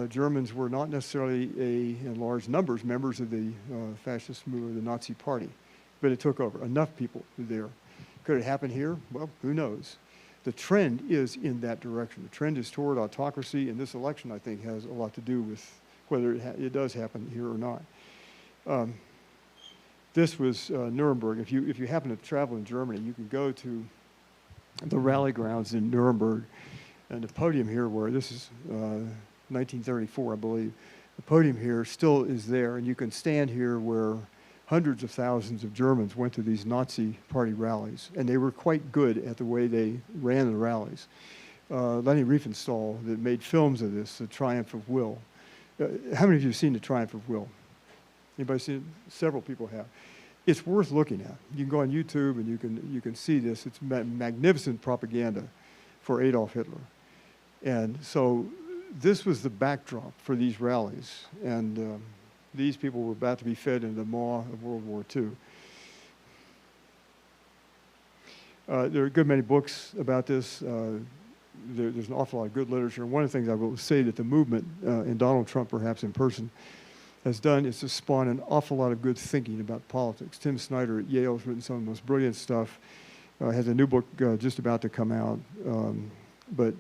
Germans were not necessarily, in large numbers, members of the fascist movement, the Nazi Party, but it took over. Enough people were there. Could it happen here? Well, who knows? The trend is in that direction. The trend is toward autocracy, and this election, I think, has a lot to do with whether it does happen here or not. This was Nuremberg. If you happen to travel in Germany, you can go to the rally grounds in Nuremberg, and the podium here where this is 1934, I believe. The podium here still is there, and you can stand here where hundreds of thousands of Germans went to these Nazi party rallies, and they were quite good at the way they ran the rallies. Leni Riefenstahl that made films of this, The Triumph of Will. How many of you have seen The Triumph of Will? Anybody seen it? Several people have. It's worth looking at. You can go on YouTube and you can see this. It's magnificent propaganda for Adolf Hitler. And so this was the backdrop for these rallies. And these people were about to be fed into the maw of World War II. There are a good many books about this. There's an awful lot of good literature. And one of the things I will say that the movement, and Donald Trump perhaps in person, has done is to spawn an awful lot of good thinking about politics. Tim Snyder at Yale has written some of the most brilliant stuff, has a new book just about to come out. But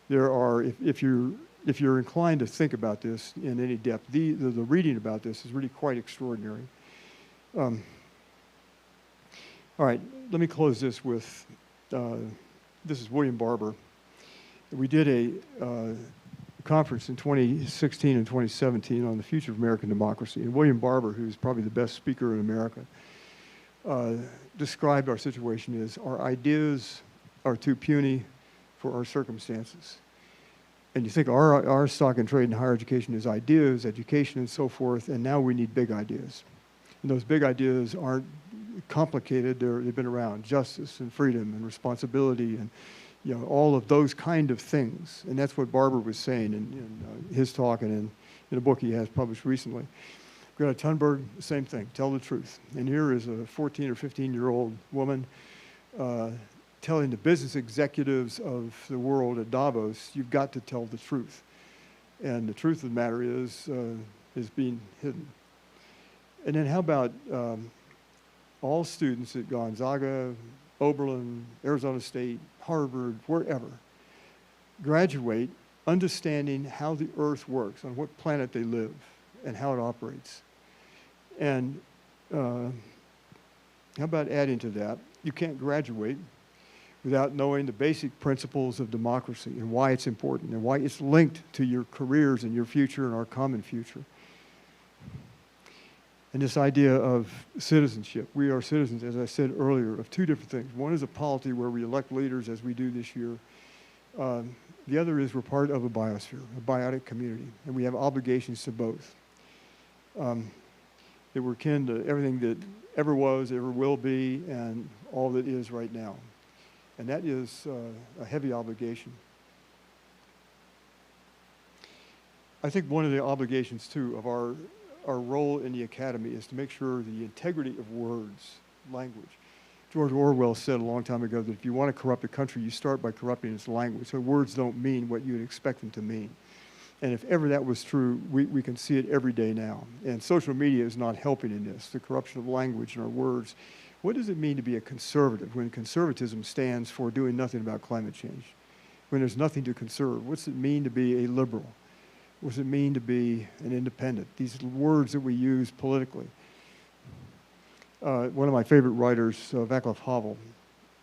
there are, if you're inclined to think about this in any depth, the reading about this is really quite extraordinary. All right, let me close this with, this is William Barber. We did a conference in 2016 and 2017 on the future of American democracy. And William Barber, who's probably the best speaker in America, described our situation as our ideas are too puny for our circumstances. And you think our stock and trade in higher education is ideas, education, and so forth, and now we need big ideas. And those big ideas aren't complicated. They've been around, justice and freedom and responsibility and all of those kind of things. And that's what Barber was saying in his talk and in a book he has published recently. Greta Thunberg, the same thing, tell the truth. And here is a 14 or 15-year-old woman telling the business executives of the world at Davos, you've got to tell the truth. And the truth of the matter is being hidden. And then how about all students at Gonzaga, Oberlin, Arizona State, Harvard, wherever, graduate understanding how the earth works, on what planet they live, and how it operates. And how about adding to that, you can't graduate without knowing the basic principles of democracy and why it's important and why it's linked to your careers and your future and our common future. And this idea of citizenship. We are citizens, as I said earlier, of two different things. One is a polity where we elect leaders as we do this year. The other is we're part of a biosphere, a biotic community, and we have obligations to both. That we're kin to everything that ever was, ever will be, and all that is right now. And that is a heavy obligation. I think one of the obligations, too, of our role in the academy is to make sure the integrity of words, language. George Orwell said a long time ago that if you want to corrupt a country, you start by corrupting its language. So words don't mean what you'd expect them to mean. And if ever that was true, we can see it every day now. And social media is not helping in this, the corruption of language and our words. What does it mean to be a conservative when conservatism stands for doing nothing about climate change? When there's nothing to conserve, what's it mean to be a liberal? What does it mean to be an independent? These words that we use politically. One of my favorite writers, Václav Havel,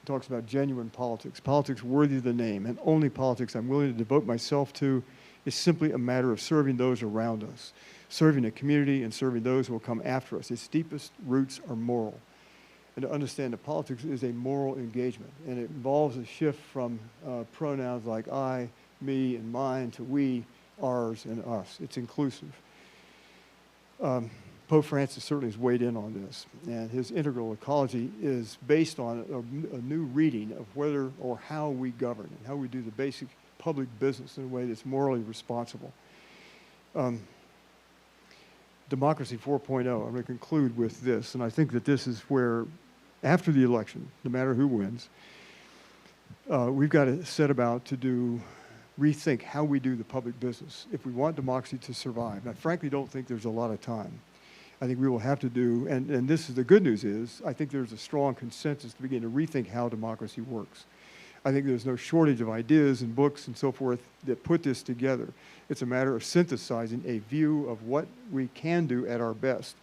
talks about genuine politics, politics worthy of the name, and only politics I'm willing to devote myself to is simply a matter of serving those around us, serving a community and serving those who will come after us. Its deepest roots are moral. And to understand that politics is a moral engagement, and it involves a shift from pronouns like I, me, and mine to we, ours, and us. It's inclusive. Pope Francis certainly has weighed in on this, and his integral ecology is based on a new reading of whether or how we govern and how we do the basic public business in a way that's morally responsible. Democracy 4.0, I'm going to conclude with this, and I think that this is where, after the election, no matter who wins, we've got to set about to rethink how we do the public business if we want democracy to survive. I frankly don't think there's a lot of time. I think we will have to do, and this is the good news is, I think there's a strong consensus to begin to rethink how democracy works. I think there's no shortage of ideas and books and so forth that put this together. It's a matter of synthesizing a view of what we can do at our best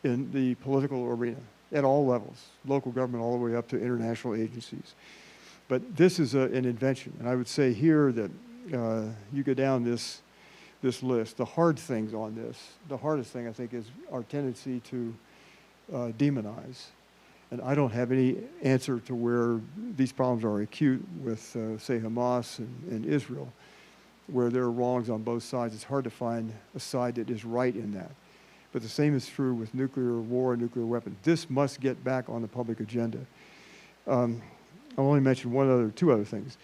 in the political arena at all levels, local government all the way up to international agencies. But this is an invention, and I would say here that you go down this this list. The hard things on this, the hardest thing I think is our tendency to demonize. And I don't have any answer to where these problems are acute with, say, Hamas and Israel, where there are wrongs on both sides. It's hard to find a side that is right in that. But the same is true with nuclear war and nuclear weapons. This must get back on the public agenda. I'll only mention two other things.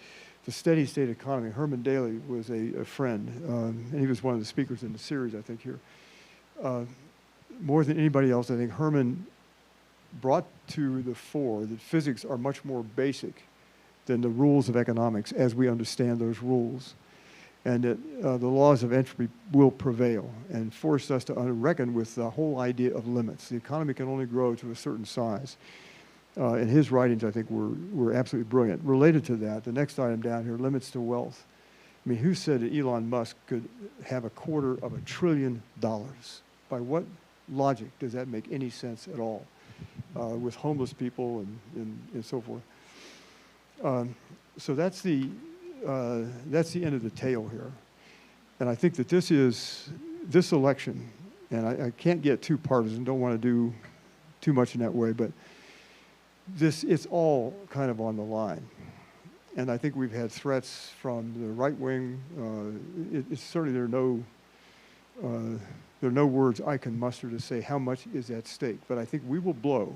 The steady state economy. Herman Daly was a friend, and he was one of the speakers in the series, I think, here. More than anybody else, I think Herman brought to the fore that physics are much more basic than the rules of economics as we understand those rules, and that the laws of entropy will prevail, and forced us to reckon with the whole idea of limits. The economy can only grow to a certain size. And his writings, I think, were absolutely brilliant. Related to that, the next item down here, limits to wealth. I mean, who said that Elon Musk could have $250 billion? By what logic does that make any sense at all? With homeless people and so forth. So that's the end of the tale here. And I think that this election, and I can't get too partisan, don't want to do too much in that way, but it's all kind of on the line. And I think we've had threats from the right wing. It's certainly there are no words I can muster to say how much is at stake. But I think we'll blow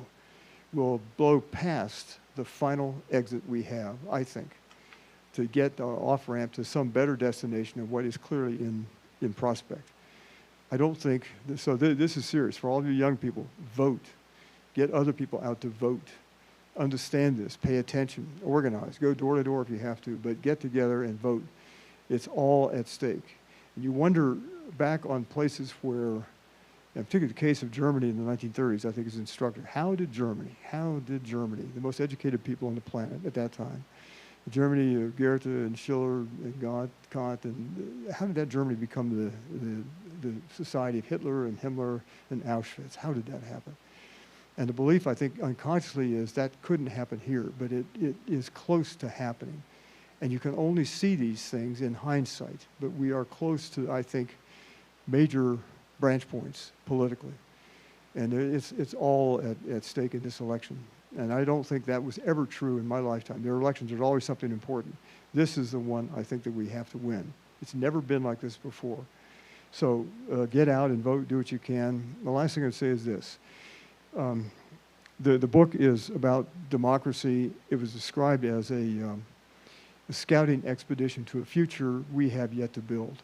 past the final exit we have, I think, to get our off-ramp to some better destination of what is clearly in prospect. I don't think, so this is serious. For all of you young people, vote. Get other people out to vote. Understand this, pay attention, organize, go door to door if you have to, but get together and vote. It's all at stake. And you wonder back on places where, and particularly the case of Germany in the 1930s, I think is instructive. How did Germany, the most educated people on the planet at that time, Germany of Goethe and Schiller and Kant, and how did that Germany become the society of Hitler and Himmler and Auschwitz? How did that happen? And the belief, I think, unconsciously is that couldn't happen here, but it is close to happening. And you can only see these things in hindsight, but we are close to, I think, major branch points politically. And it's all at stake in this election. And I don't think that was ever true in my lifetime. There are elections, there's always something important. This is the one I think that we have to win. It's never been like this before. So get out and vote, do what you can. The last thing I'd say is this. The book is about democracy. It was described as a scouting expedition to a future we have yet to build.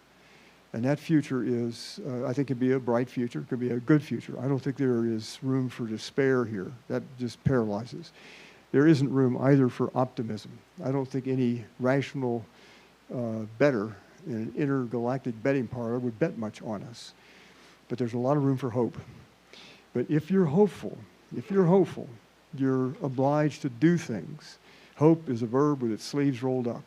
And that future is, I think, can be a bright future, could be a good future. I don't think there is room for despair here. That just paralyzes. There isn't room either for optimism. I don't think any rational bettor in an intergalactic betting parlor would bet much on us. But there's a lot of room for hope. But if you're hopeful, you're obliged to do things. Hope is a verb with its sleeves rolled up.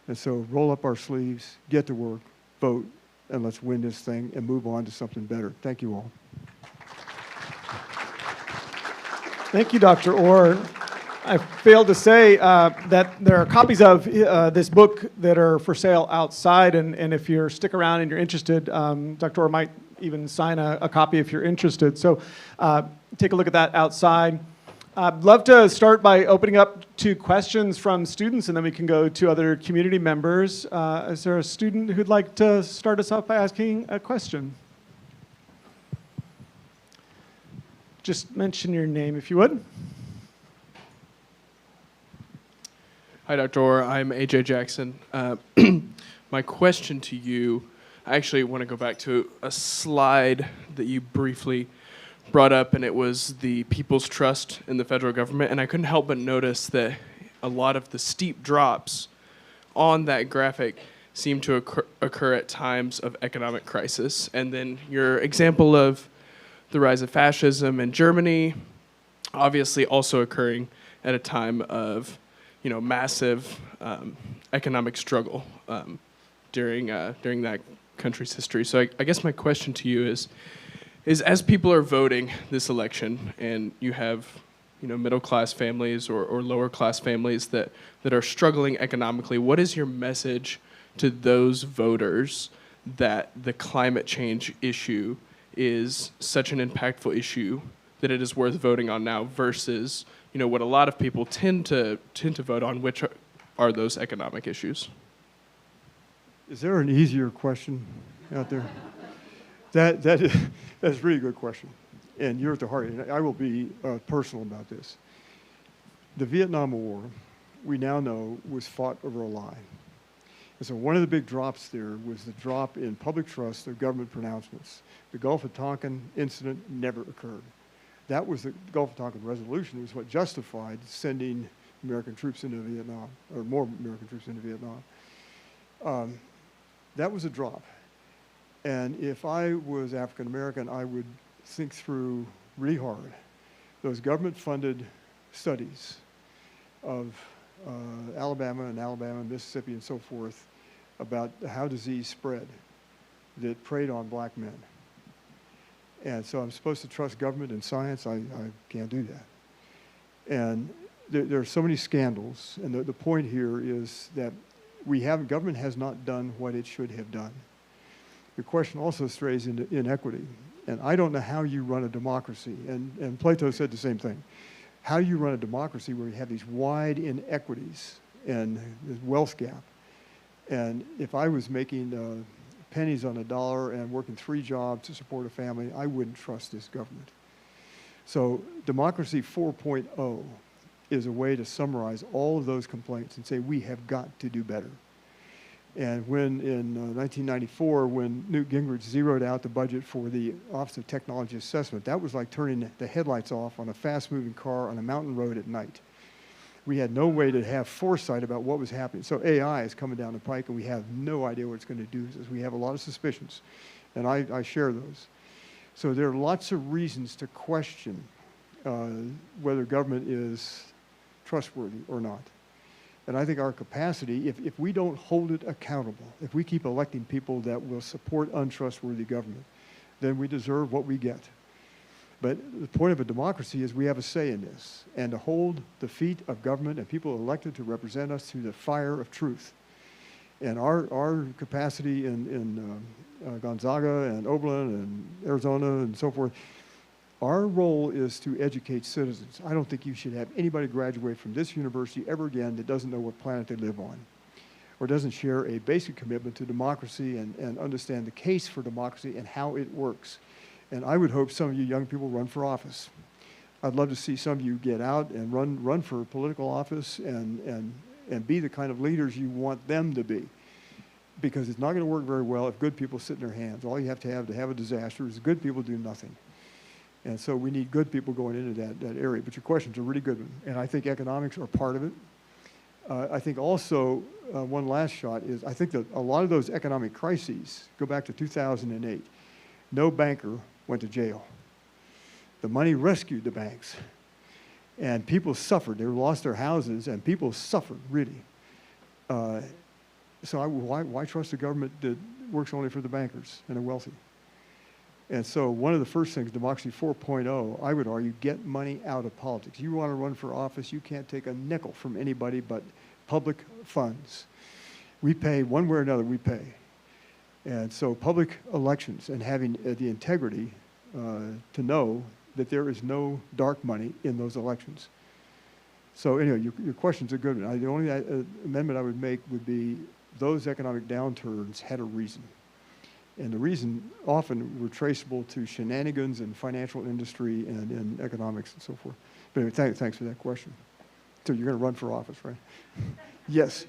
And so roll up our sleeves, get to work, vote, and let's win this thing and move on to something better. Thank you all. Thank you, Dr. Orr. I failed to say that there are copies of this book that are for sale outside, and if you stick around and you're interested, Dr. Orr might even sign a copy if you're interested. So take a look at that outside. I'd love to start by opening up to questions from students, and then we can go to other community members. Is there a student who'd like to start us off by asking a question? Just mention your name if you would. Hi, Dr. Orr. I'm AJ Jackson. My question to you, I actually want to go back to a slide that you briefly brought up, and it was the people's trust in the federal government. And I couldn't help but notice that a lot of the steep drops on that graphic seem to occur at times of economic crisis. And then your example of the rise of fascism in Germany, obviously also occurring at a time of massive economic struggle during that country's history. So I guess my question to you is as people are voting this election, and you have middle class families or lower class families that are struggling economically, what is your message to those voters that the climate change issue is such an impactful issue that it is worth voting on now versus, what a lot of people tend to vote on, which are those economic issues? Is there an easier question out there? That's a really good question. And you're at the heart. And I will be personal about this. The Vietnam War, we now know, was fought over a lie. And so one of the big drops there was the drop in public trust of government pronouncements. The Gulf of Tonkin incident never occurred. That was the Gulf of Tonkin resolution. It was what justified sending American troops into Vietnam, or more American troops into Vietnam. That was a drop. And if I was African American, I would think through really hard those government-funded studies of Alabama, Mississippi, and so forth about how disease spread that preyed on black men. And so I'm supposed to trust government and science. I can't do that. And there are so many scandals. And the point here is that government has not done what it should have done. The question also strays into inequity. And I don't know how you run a democracy. And Plato said the same thing. How you run a democracy where you have these wide inequities and this wealth gap. And if I was making pennies on a dollar and working 3 jobs to support a family, I wouldn't trust this government. So Democracy 4.0 is a way to summarize all of those complaints and say we have got to do better. And when in 1994, when Newt Gingrich zeroed out the budget for the Office of Technology Assessment, that was like turning the headlights off on a fast-moving car on a mountain road at night. We had no way to have foresight about what was happening. So AI is coming down the pike, and we have no idea what it's going to do. We have a lot of suspicions, and I share those. So there are lots of reasons to question whether government is trustworthy or not. And I think our capacity, if we don't hold it accountable, if we keep electing people that will support untrustworthy government, then we deserve what we get. But the point of a democracy is we have a say in this. And to hold the feet of government and people elected to represent us through the fire of truth. And our capacity in Gonzaga and Oberlin and Arizona and so forth, our role is to educate citizens. I don't think you should have anybody graduate from this university ever again that doesn't know what planet they live on, or doesn't share a basic commitment to democracy and understand the case for democracy and how it works. And I would hope some of you young people run for office. I'd love to see some of you get out and run for political office and be the kind of leaders you want them to be. Because it's not going to work very well if good people sit in their hands. All you have to have a disaster is good people do nothing. And so we need good people going into that area. But your question's a really good one. And I think economics are part of it. I think also, one last shot is, I think that a lot of those economic crises go back to 2008. No banker went to jail. The money rescued the banks. And people suffered. They lost their houses, and people suffered, really. So why trust a government that works only for the bankers and the wealthy? And so one of the first things, Democracy 4.0, I would argue, get money out of politics. You want to run for office, you can't take a nickel from anybody but public funds. We pay, one way or another, we pay. And so public elections and having the integrity to know that there is no dark money in those elections. So anyway, your question's a good one. The only amendment I would make would be those economic downturns had a reason. And the reason often were traceable to shenanigans in financial industry and in economics and so forth. But anyway, thanks for that question. So you're going to run for office, right? Yes.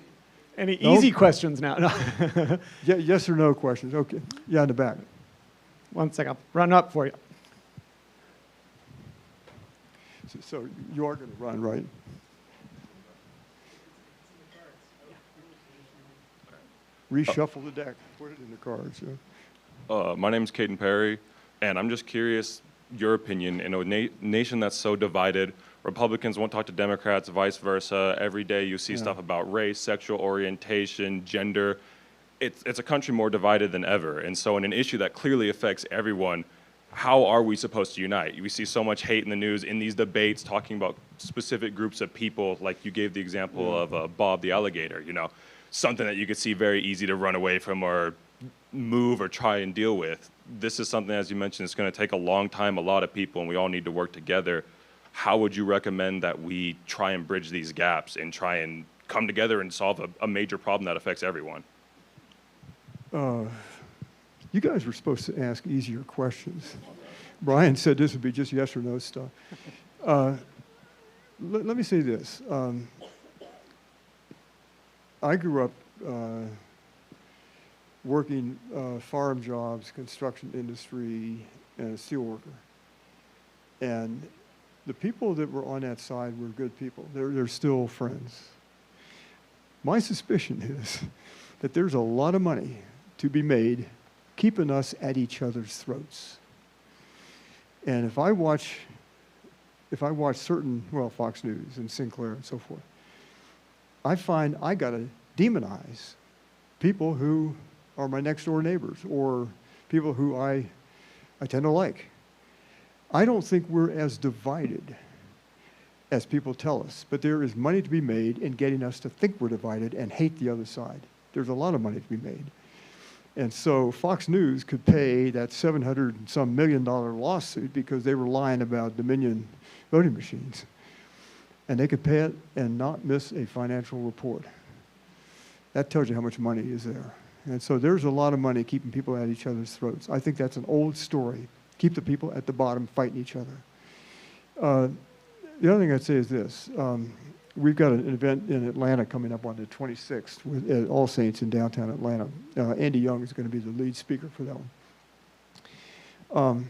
Any easy questions now? No. Yeah, yes or no questions. Okay. Yeah, in the back. One second. I'll run up for you. So you are going to run, right? Reshuffle the deck. Put it in the cards. Yeah. My name is Caden Perry, and I'm just curious your opinion. In a nation that's so divided, Republicans won't talk to Democrats, vice versa. Every day you see stuff about race, sexual orientation, gender. It's a country more divided than ever. And so in an issue that clearly affects everyone, how are we supposed to unite? We see so much hate in the news, in these debates, talking about specific groups of people, like you gave the example of Bob the alligator, you know, something that you could see very easy to run away from or move or try and deal with. This is something, as you mentioned, it's going to take a long time, a lot of people, and we all need to work together. How would you recommend that we try and bridge these gaps and try and come together and solve a major problem that affects everyone? You guys were supposed to ask easier questions. Brian said this would be just yes or no stuff. Let me say this. I grew up working farm jobs, construction industry, and a steel worker. And the people that were on that side were good people. They're still friends. My suspicion is that there's a lot of money to be made keeping us at each other's throats. And if I watch certain, well, Fox News and Sinclair and so forth, I find I got to demonize people who are my next door neighbors or people who I tend to like. I don't think we're as divided as people tell us, but there is money to be made in getting us to think we're divided and hate the other side. There's a lot of money to be made. And so Fox News could pay that $700 and some million lawsuit because they were lying about Dominion voting machines. And they could pay it and not miss a financial report. That tells you how much money is there. And so there's a lot of money keeping people at each other's throats. I think that's an old story. Keep the people at the bottom fighting each other. The other thing I'd say is this. We've got an event in Atlanta coming up on the 26th at All Saints in downtown Atlanta. Andy Young is going to be the lead speaker for that one.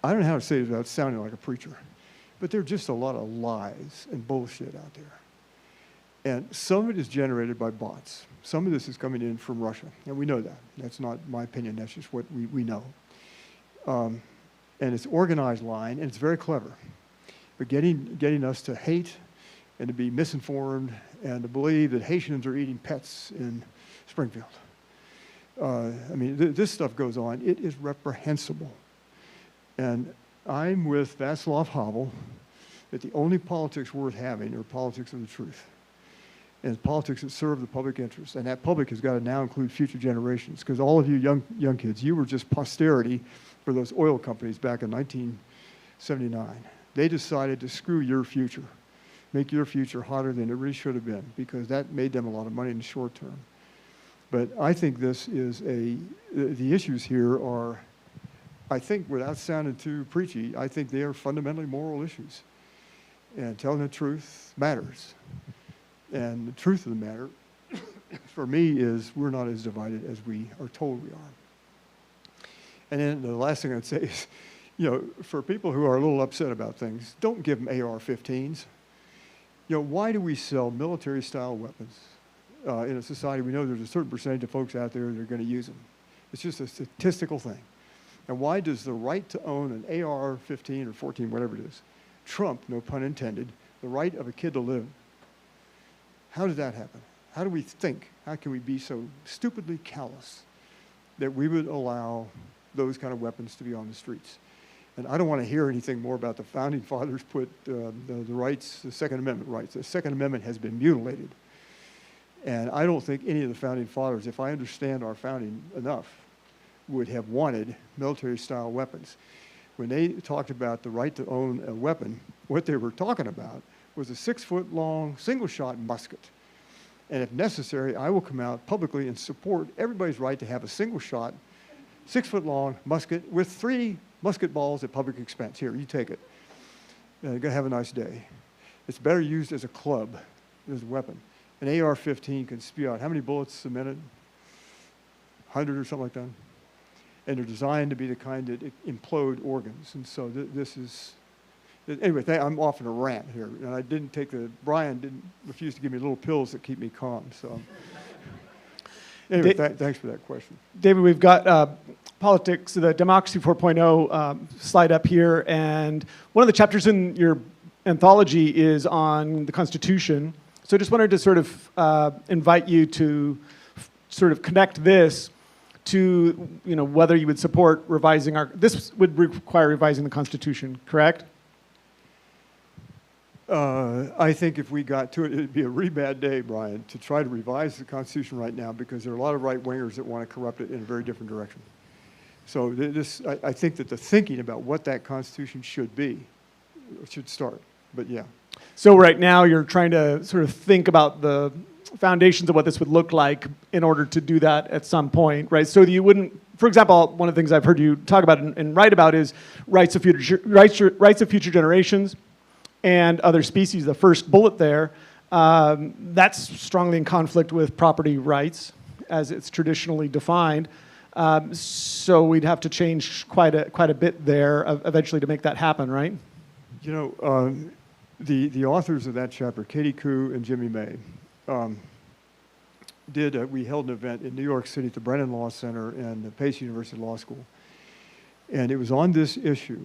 I don't know how to say it without sounding like a preacher, but there are just a lot of lies and bullshit out there. And some of it is generated by bots. Some of this is coming in from Russia, and we know that. That's not my opinion, that's just what we know. And it's organized lying, and it's very clever. But getting us to hate and to be misinformed and to believe that Haitians are eating pets in Springfield. I mean, this stuff goes on. It is reprehensible. And I'm with Václav Havel that the only politics worth having are politics of the truth. And politics that serve the public interest. And that public has got to now include future generations. Because all of you young kids, you were just posterity for those oil companies back in 1979. They decided to screw your future, make your future hotter than it really should have been, because that made them a lot of money in the short term. But I think this is the issues here are, I think without sounding too preachy, I think they are fundamentally moral issues. And telling the truth matters. And the truth of the matter, for me, is we're not as divided as we are told we are. And then the last thing I'd say is, for people who are a little upset about things, don't give them AR-15s. Why do we sell military-style weapons in a society we know there's a certain percentage of folks out there that are going to use them? It's just a statistical thing. And why does the right to own an AR-15 or 14, whatever it is, trump, no pun intended, the right of a kid to live? How did that happen? How do we think? How can we be so stupidly callous that we would allow those kind of weapons to be on the streets? And I don't want to hear anything more about the Founding Fathers put the rights, the Second Amendment rights. The Second Amendment has been mutilated. And I don't think any of the Founding Fathers, if I understand our founding enough, would have wanted military-style weapons. When they talked about the right to own a weapon, what they were talking about was a 6-foot-long single-shot musket. And if necessary, I will come out publicly and support everybody's right to have a single-shot, 6-foot-long musket with 3 musket balls at public expense. Here, you take it. Go have a nice day. It's better used as a club, as a weapon. An AR-15 can spew out how many bullets a minute? 100 or something like that. And they're designed to be the kind that implode organs. And so this is... Anyway, I'm off in a rant here, and Brian didn't refuse to give me little pills that keep me calm, so. Anyway, thanks for that question. David, we've got politics, the Democracy 4.0 slide up here, and one of the chapters in your anthology is on the Constitution. So I just wanted to sort of invite you to sort of connect this to, whether you would support revising this would require revising the Constitution, correct? I think if we got to it, it'd be a really bad day, Brian, to try to revise the Constitution right now, because there are a lot of right-wingers that want to corrupt it in a very different direction. So I think that the thinking about what that Constitution should be should start. But yeah. So right now you're trying to sort of think about the foundations of what this would look like in order to do that at some point, right? So that you wouldn't, for example, one of the things I've heard you talk about and write about is rights of future generations and other species. The first bullet there, that's strongly in conflict with property rights as it's traditionally defined. So we'd have to change quite a bit there eventually to make that happen, right? You know, the authors of that chapter, Katie Koo and Jimmy May, we held an event in New York City at the Brennan Law Center and the Pace University Law School. And it was on this issue.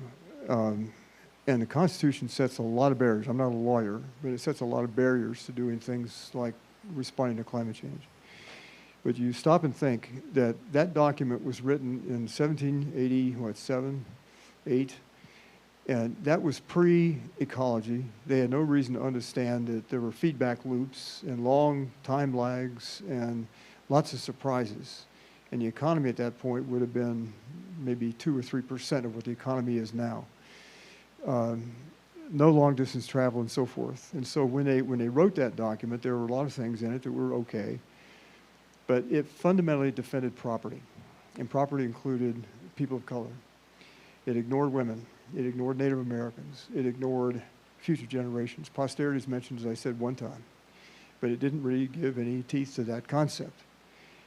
And the Constitution sets a lot of barriers. I'm not a lawyer, but it sets a lot of barriers to doing things like responding to climate change. But you stop and think that that document was written in 1787, 8, and that was pre-ecology. They had no reason to understand that there were feedback loops and long time lags and lots of surprises. And the economy at that point would have been maybe 2 or 3% of what the economy is now. No long distance travel and so forth. And so when they wrote that document, there were a lot of things in it that were okay, but it fundamentally defended property, and property included people of color. It ignored women. It ignored Native Americans. It ignored future generations. Posterity is mentioned, as I said, one time, but it didn't really give any teeth to that concept.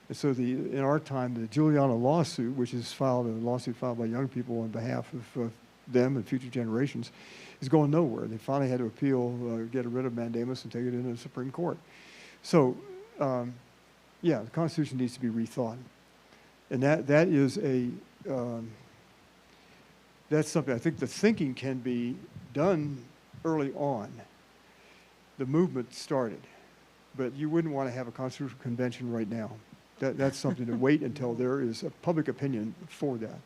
And so in our time, the Juliana lawsuit, which is a lawsuit filed by young people on behalf of them and future generations, is going nowhere. They finally had to appeal, get rid of mandamus and take it into the Supreme Court. So, yeah, the Constitution needs to be rethought. And that is that's something, I think the thinking can be done early on. The movement started, but you wouldn't want to have a constitutional convention right now. That's something to wait until there is a public opinion for that.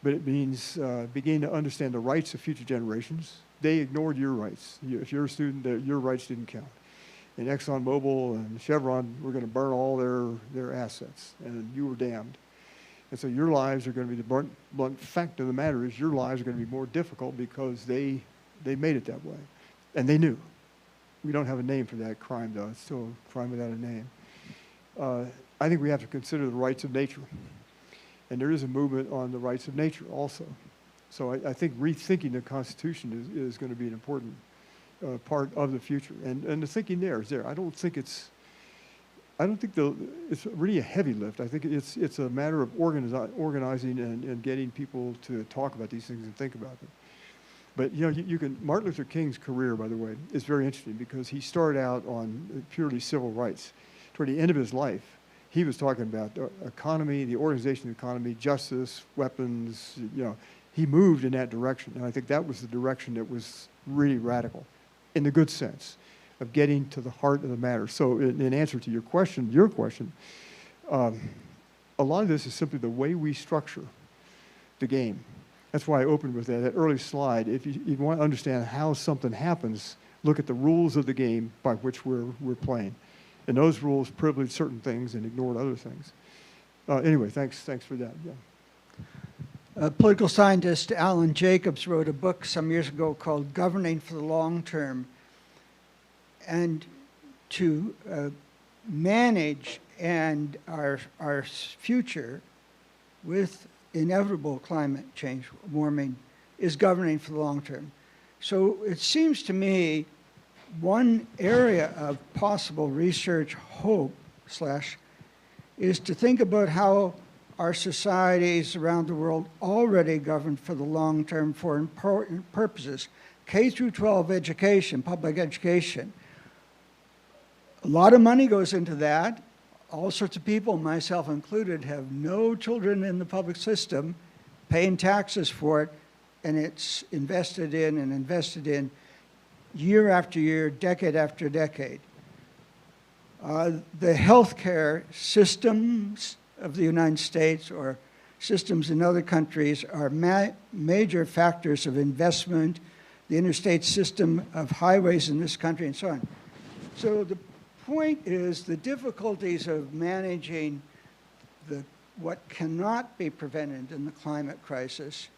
But it means beginning to understand the rights of future generations. They ignored your rights. If you're a student, your rights didn't count. And ExxonMobil and Chevron were going to burn all their assets, and you were damned. And so your lives are going to be, the blunt fact of the matter is your lives are going to be more difficult because they made it that way. And they knew. We don't have a name for that crime, though. It's still a crime without a name. I think we have to consider the rights of nature. And there is a movement on the rights of nature also. So I think rethinking the Constitution is going to be an important part of the future. And the thinking there is there. I don't think it's really a heavy lift. I think it's a matter of organizing and getting people to talk about these things and think about them. But you know, Martin Luther King's career, by the way, is very interesting because he started out on purely civil rights. Toward the end of his life, he was talking about the economy, the organization of the economy, justice, weapons. You know, he moved in that direction, and I think that was the direction that was really radical, in the good sense of getting to the heart of the matter. So, in answer to your question, a lot of this is simply the way we structure the game. That's why I opened with that early slide. If you want to understand how something happens, look at the rules of the game by which we're playing. And those rules privilege certain things and ignored other things. Anyway, thanks for that. Yeah. Political scientist Alan Jacobs wrote a book some years ago called Governing for the Long Term. And to manage our future with inevitable climate change, warming, is governing for the long term. So it seems to me one area of possible research hope is to think about how our societies around the world already govern for the long term for important purposes. K through 12 education, public education. A lot of money goes into that. All sorts of people, myself included, have no children in the public system, paying taxes for it, and it's invested in year after year, decade after decade. The healthcare systems of the United States or systems in other countries are major factors of investment, the interstate system of highways in this country and so on. So the point is the difficulties of managing what cannot be prevented in the climate crisis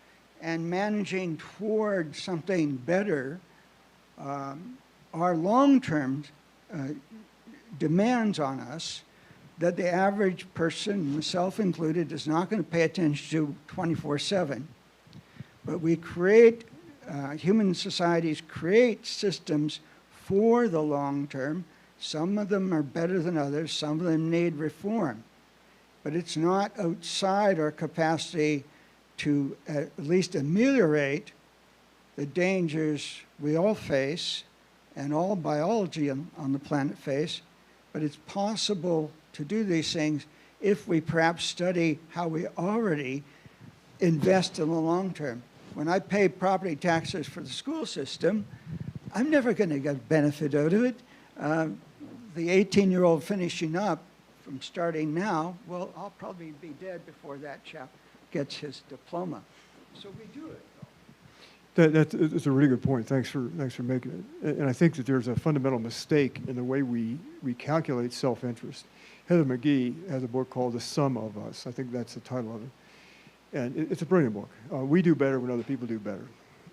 and managing toward something better are long-term demands on us that the average person, myself included, is not going to pay attention to 24/7. But we create, human societies create systems for the long term. Some of them are better than others. Some of them need reform. But it's not outside our capacity to at least ameliorate the dangers we all face and all biology on the planet face. But it's possible to do these things if we perhaps study how we already invest in the long term. When I pay property taxes for the school system, I'm never going to get benefit out of it. The 18-year-old finishing up from starting now, well, I'll probably be dead before that chap gets his diploma. So we do it. That's a really good point. Thanks for making it. And I think that there's a fundamental mistake in the way we calculate self-interest. Heather McGee has a book called The Sum of Us. I think that's the title of it. And it's a brilliant book. We do better when other people do better.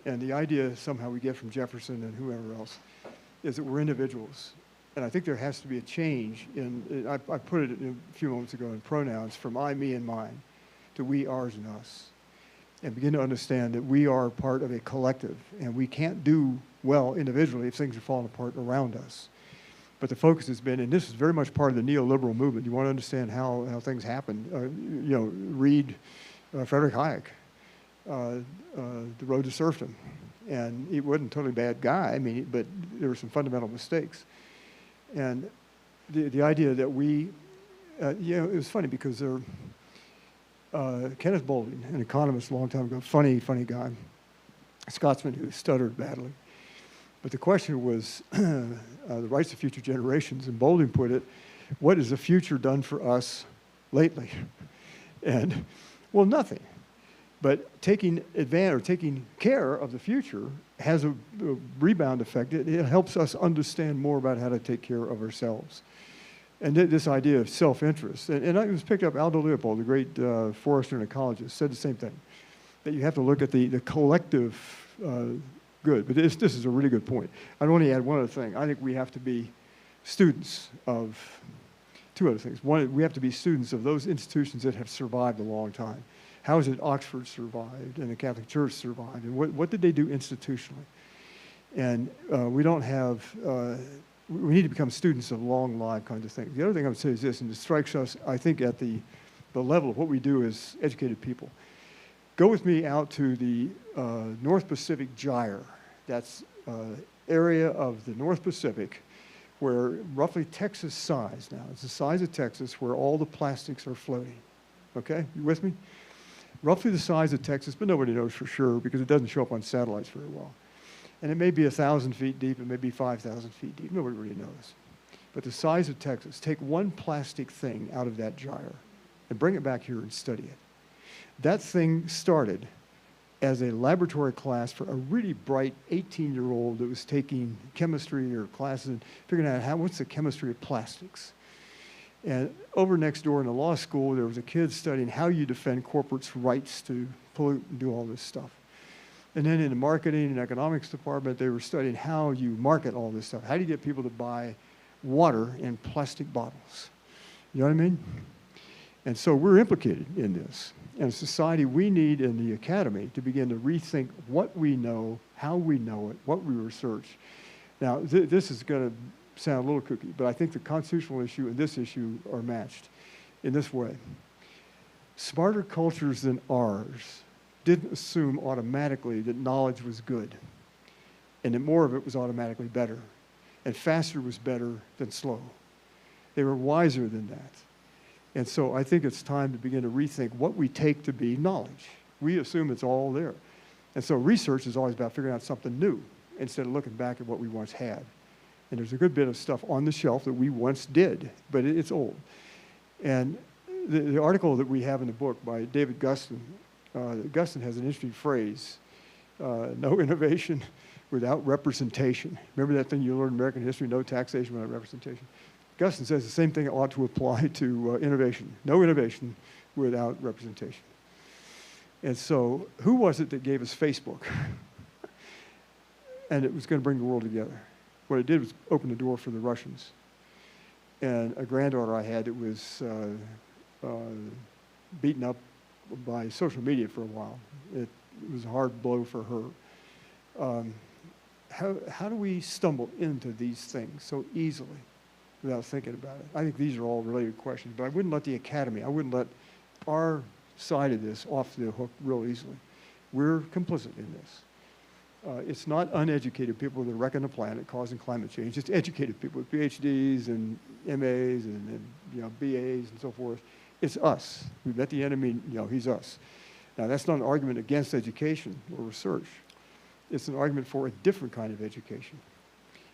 And the idea somehow we get from Jefferson and whoever else is that we're individuals. And I think there has to be a change in, I put it a few moments ago in pronouns, from I, me, and mine to we, ours, and us. And begin to understand that we are part of a collective, and we can't do well individually if things are falling apart around us. But the focus has been, and this is very much part of the neoliberal movement. You want to understand how things happen. Read Friedrich Hayek, The Road to Serfdom. And he wasn't a totally bad guy, but there were some fundamental mistakes. And the idea that we, it was funny because there, Kenneth Boulding, an economist a long time ago, funny guy, a Scotsman who stuttered badly. But the question was the rights of future generations, and Boulding put it, what has the future done for us lately? And, well, nothing. But taking advantage or taking care of the future has a rebound effect. It helps us understand more about how to take care of ourselves. And this idea of self-interest. And it was picked up, Aldo Leopold, the great forester and ecologist, said the same thing, that you have to look at the collective good. But this is a really good point. I'd only add one other thing. I think we have to be students of two other things. One, we have to be students of those institutions that have survived a long time. How is it Oxford survived and the Catholic Church survived? And what did they do institutionally? And we don't have, we need to become students of long life kinds of things. The other thing I would say is this, and it strikes us, I think, at the level of what we do as educated people. Go with me out to the North Pacific Gyre. That's area of the North Pacific where roughly Texas size now. It's the size of Texas where all the plastics are floating. Okay, you with me? Roughly the size of Texas, but nobody knows for sure because it doesn't show up on satellites very well. And it may be 1,000 feet deep, it may be 5,000 feet deep, nobody really knows. But the size of Texas, take one plastic thing out of that gyre and bring it back here and study it. That thing started as a laboratory class for a really bright 18-year-old that was taking chemistry or classes and figuring out what's the chemistry of plastics. And over next door in the law school, there was a kid studying how you defend corporates' rights to pollute and do all this stuff. And then in the marketing and economics department, they were studying how you market all this stuff. How do you get people to buy water in plastic bottles? You know what I mean? And so we're implicated in this. And as a society, we need in the academy to begin to rethink what we know, how we know it, what we research. Now, this is going to sound a little kooky, but I think the constitutional issue and this issue are matched in this way. Smarter cultures than ours didn't assume automatically that knowledge was good and that more of it was automatically better and faster was better than slow. They were wiser than that. And so I think it's time to begin to rethink what we take to be knowledge. We assume it's all there. And so research is always about figuring out something new instead of looking back at what we once had. And there's a good bit of stuff on the shelf that we once did, but it's old. And the article that we have in the book by David Gustin, Gustin has an interesting phrase, no innovation without representation. Remember that thing you learned in American history, no taxation without representation? Augustine says the same thing ought to apply to innovation. No innovation without representation. And so who was it that gave us Facebook? And it was going to bring the world together. What it did was open the door for the Russians. And a granddaughter I had that was beaten up by social media for a while. It was a hard blow for her. How do we stumble into these things so easily without thinking about it? I think these are all related questions, but I wouldn't let the academy, I wouldn't let our side of this off the hook real easily. We're complicit in this. It's not uneducated people that are wrecking the planet, causing climate change. It's educated people with PhDs and MAs and BAs and so forth. It's us. We met the enemy, he's us. Now, that's not an argument against education or research. It's an argument for a different kind of education,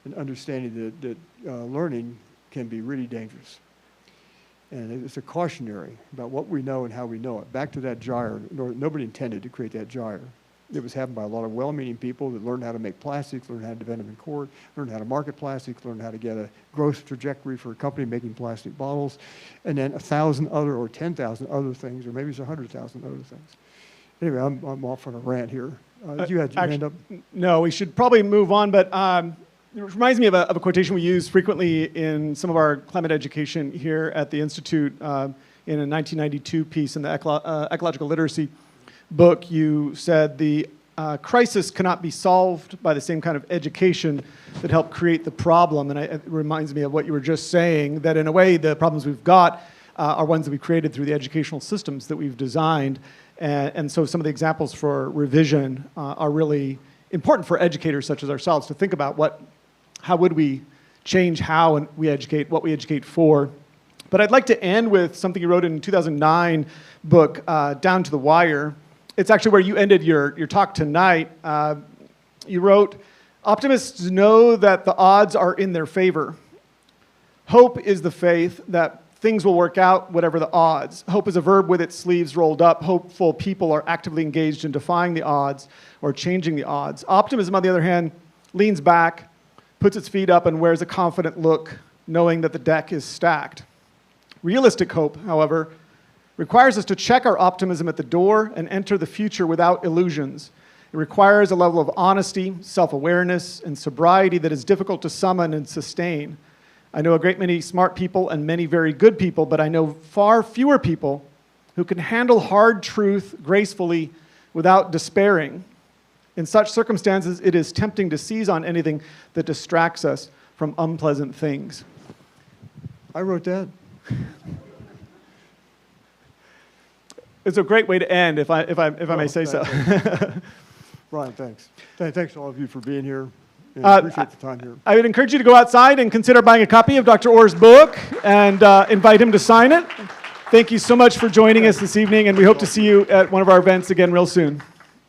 and understanding that learning can be really dangerous. And it's a cautionary about what we know and how we know it. Back to that gyre. Nobody intended to create that gyre. It was happened by a lot of well-meaning people that learned how to make plastics, learned how to defend them in court, learned how to market plastics, learned how to get a growth trajectory for a company making plastic bottles, and then 1,000 other or 10,000 other things, or maybe it's 100,000 other things. Anyway, I'm off on a rant here. You had your hand up? No, we should probably move on, but it reminds me of a quotation we use frequently in some of our climate education here at the Institute. In a 1992 piece in the Ecological Literacy book, you said the crisis cannot be solved by the same kind of education that helped create the problem. And it reminds me of what you were just saying, that in a way the problems we've got are ones that we've created through the educational systems that we've designed. And so some of the examples for revision are really important for educators such as ourselves to think about how would we change how we educate, what we educate for. But I'd like to end with something you wrote in 2009 book, Down to the Wire. It's actually where you ended your talk tonight. You wrote, optimists know that the odds are in their favor. Hope is the faith that things will work out whatever the odds. Hope is a verb with its sleeves rolled up. Hopeful people are actively engaged in defying the odds or changing the odds. Optimism, on the other hand, leans back, puts its feet up, and wears a confident look, knowing that the deck is stacked. Realistic hope, however, requires us to check our optimism at the door and enter the future without illusions. It requires a level of honesty, self-awareness, and sobriety that is difficult to summon and sustain. I know a great many smart people and many very good people, but I know far fewer people who can handle hard truth gracefully without despairing. In such circumstances, it is tempting to seize on anything that distracts us from unpleasant things. I wrote that. It's a great way to end, if I may say so. Brian, thanks. Thanks to all of you for being here. And appreciate the time here. I would encourage you to go outside and consider buying a copy of Dr. Orr's book and invite him to sign it. Thank you so much for joining us this evening, and we hope to see you at one of our events again real soon.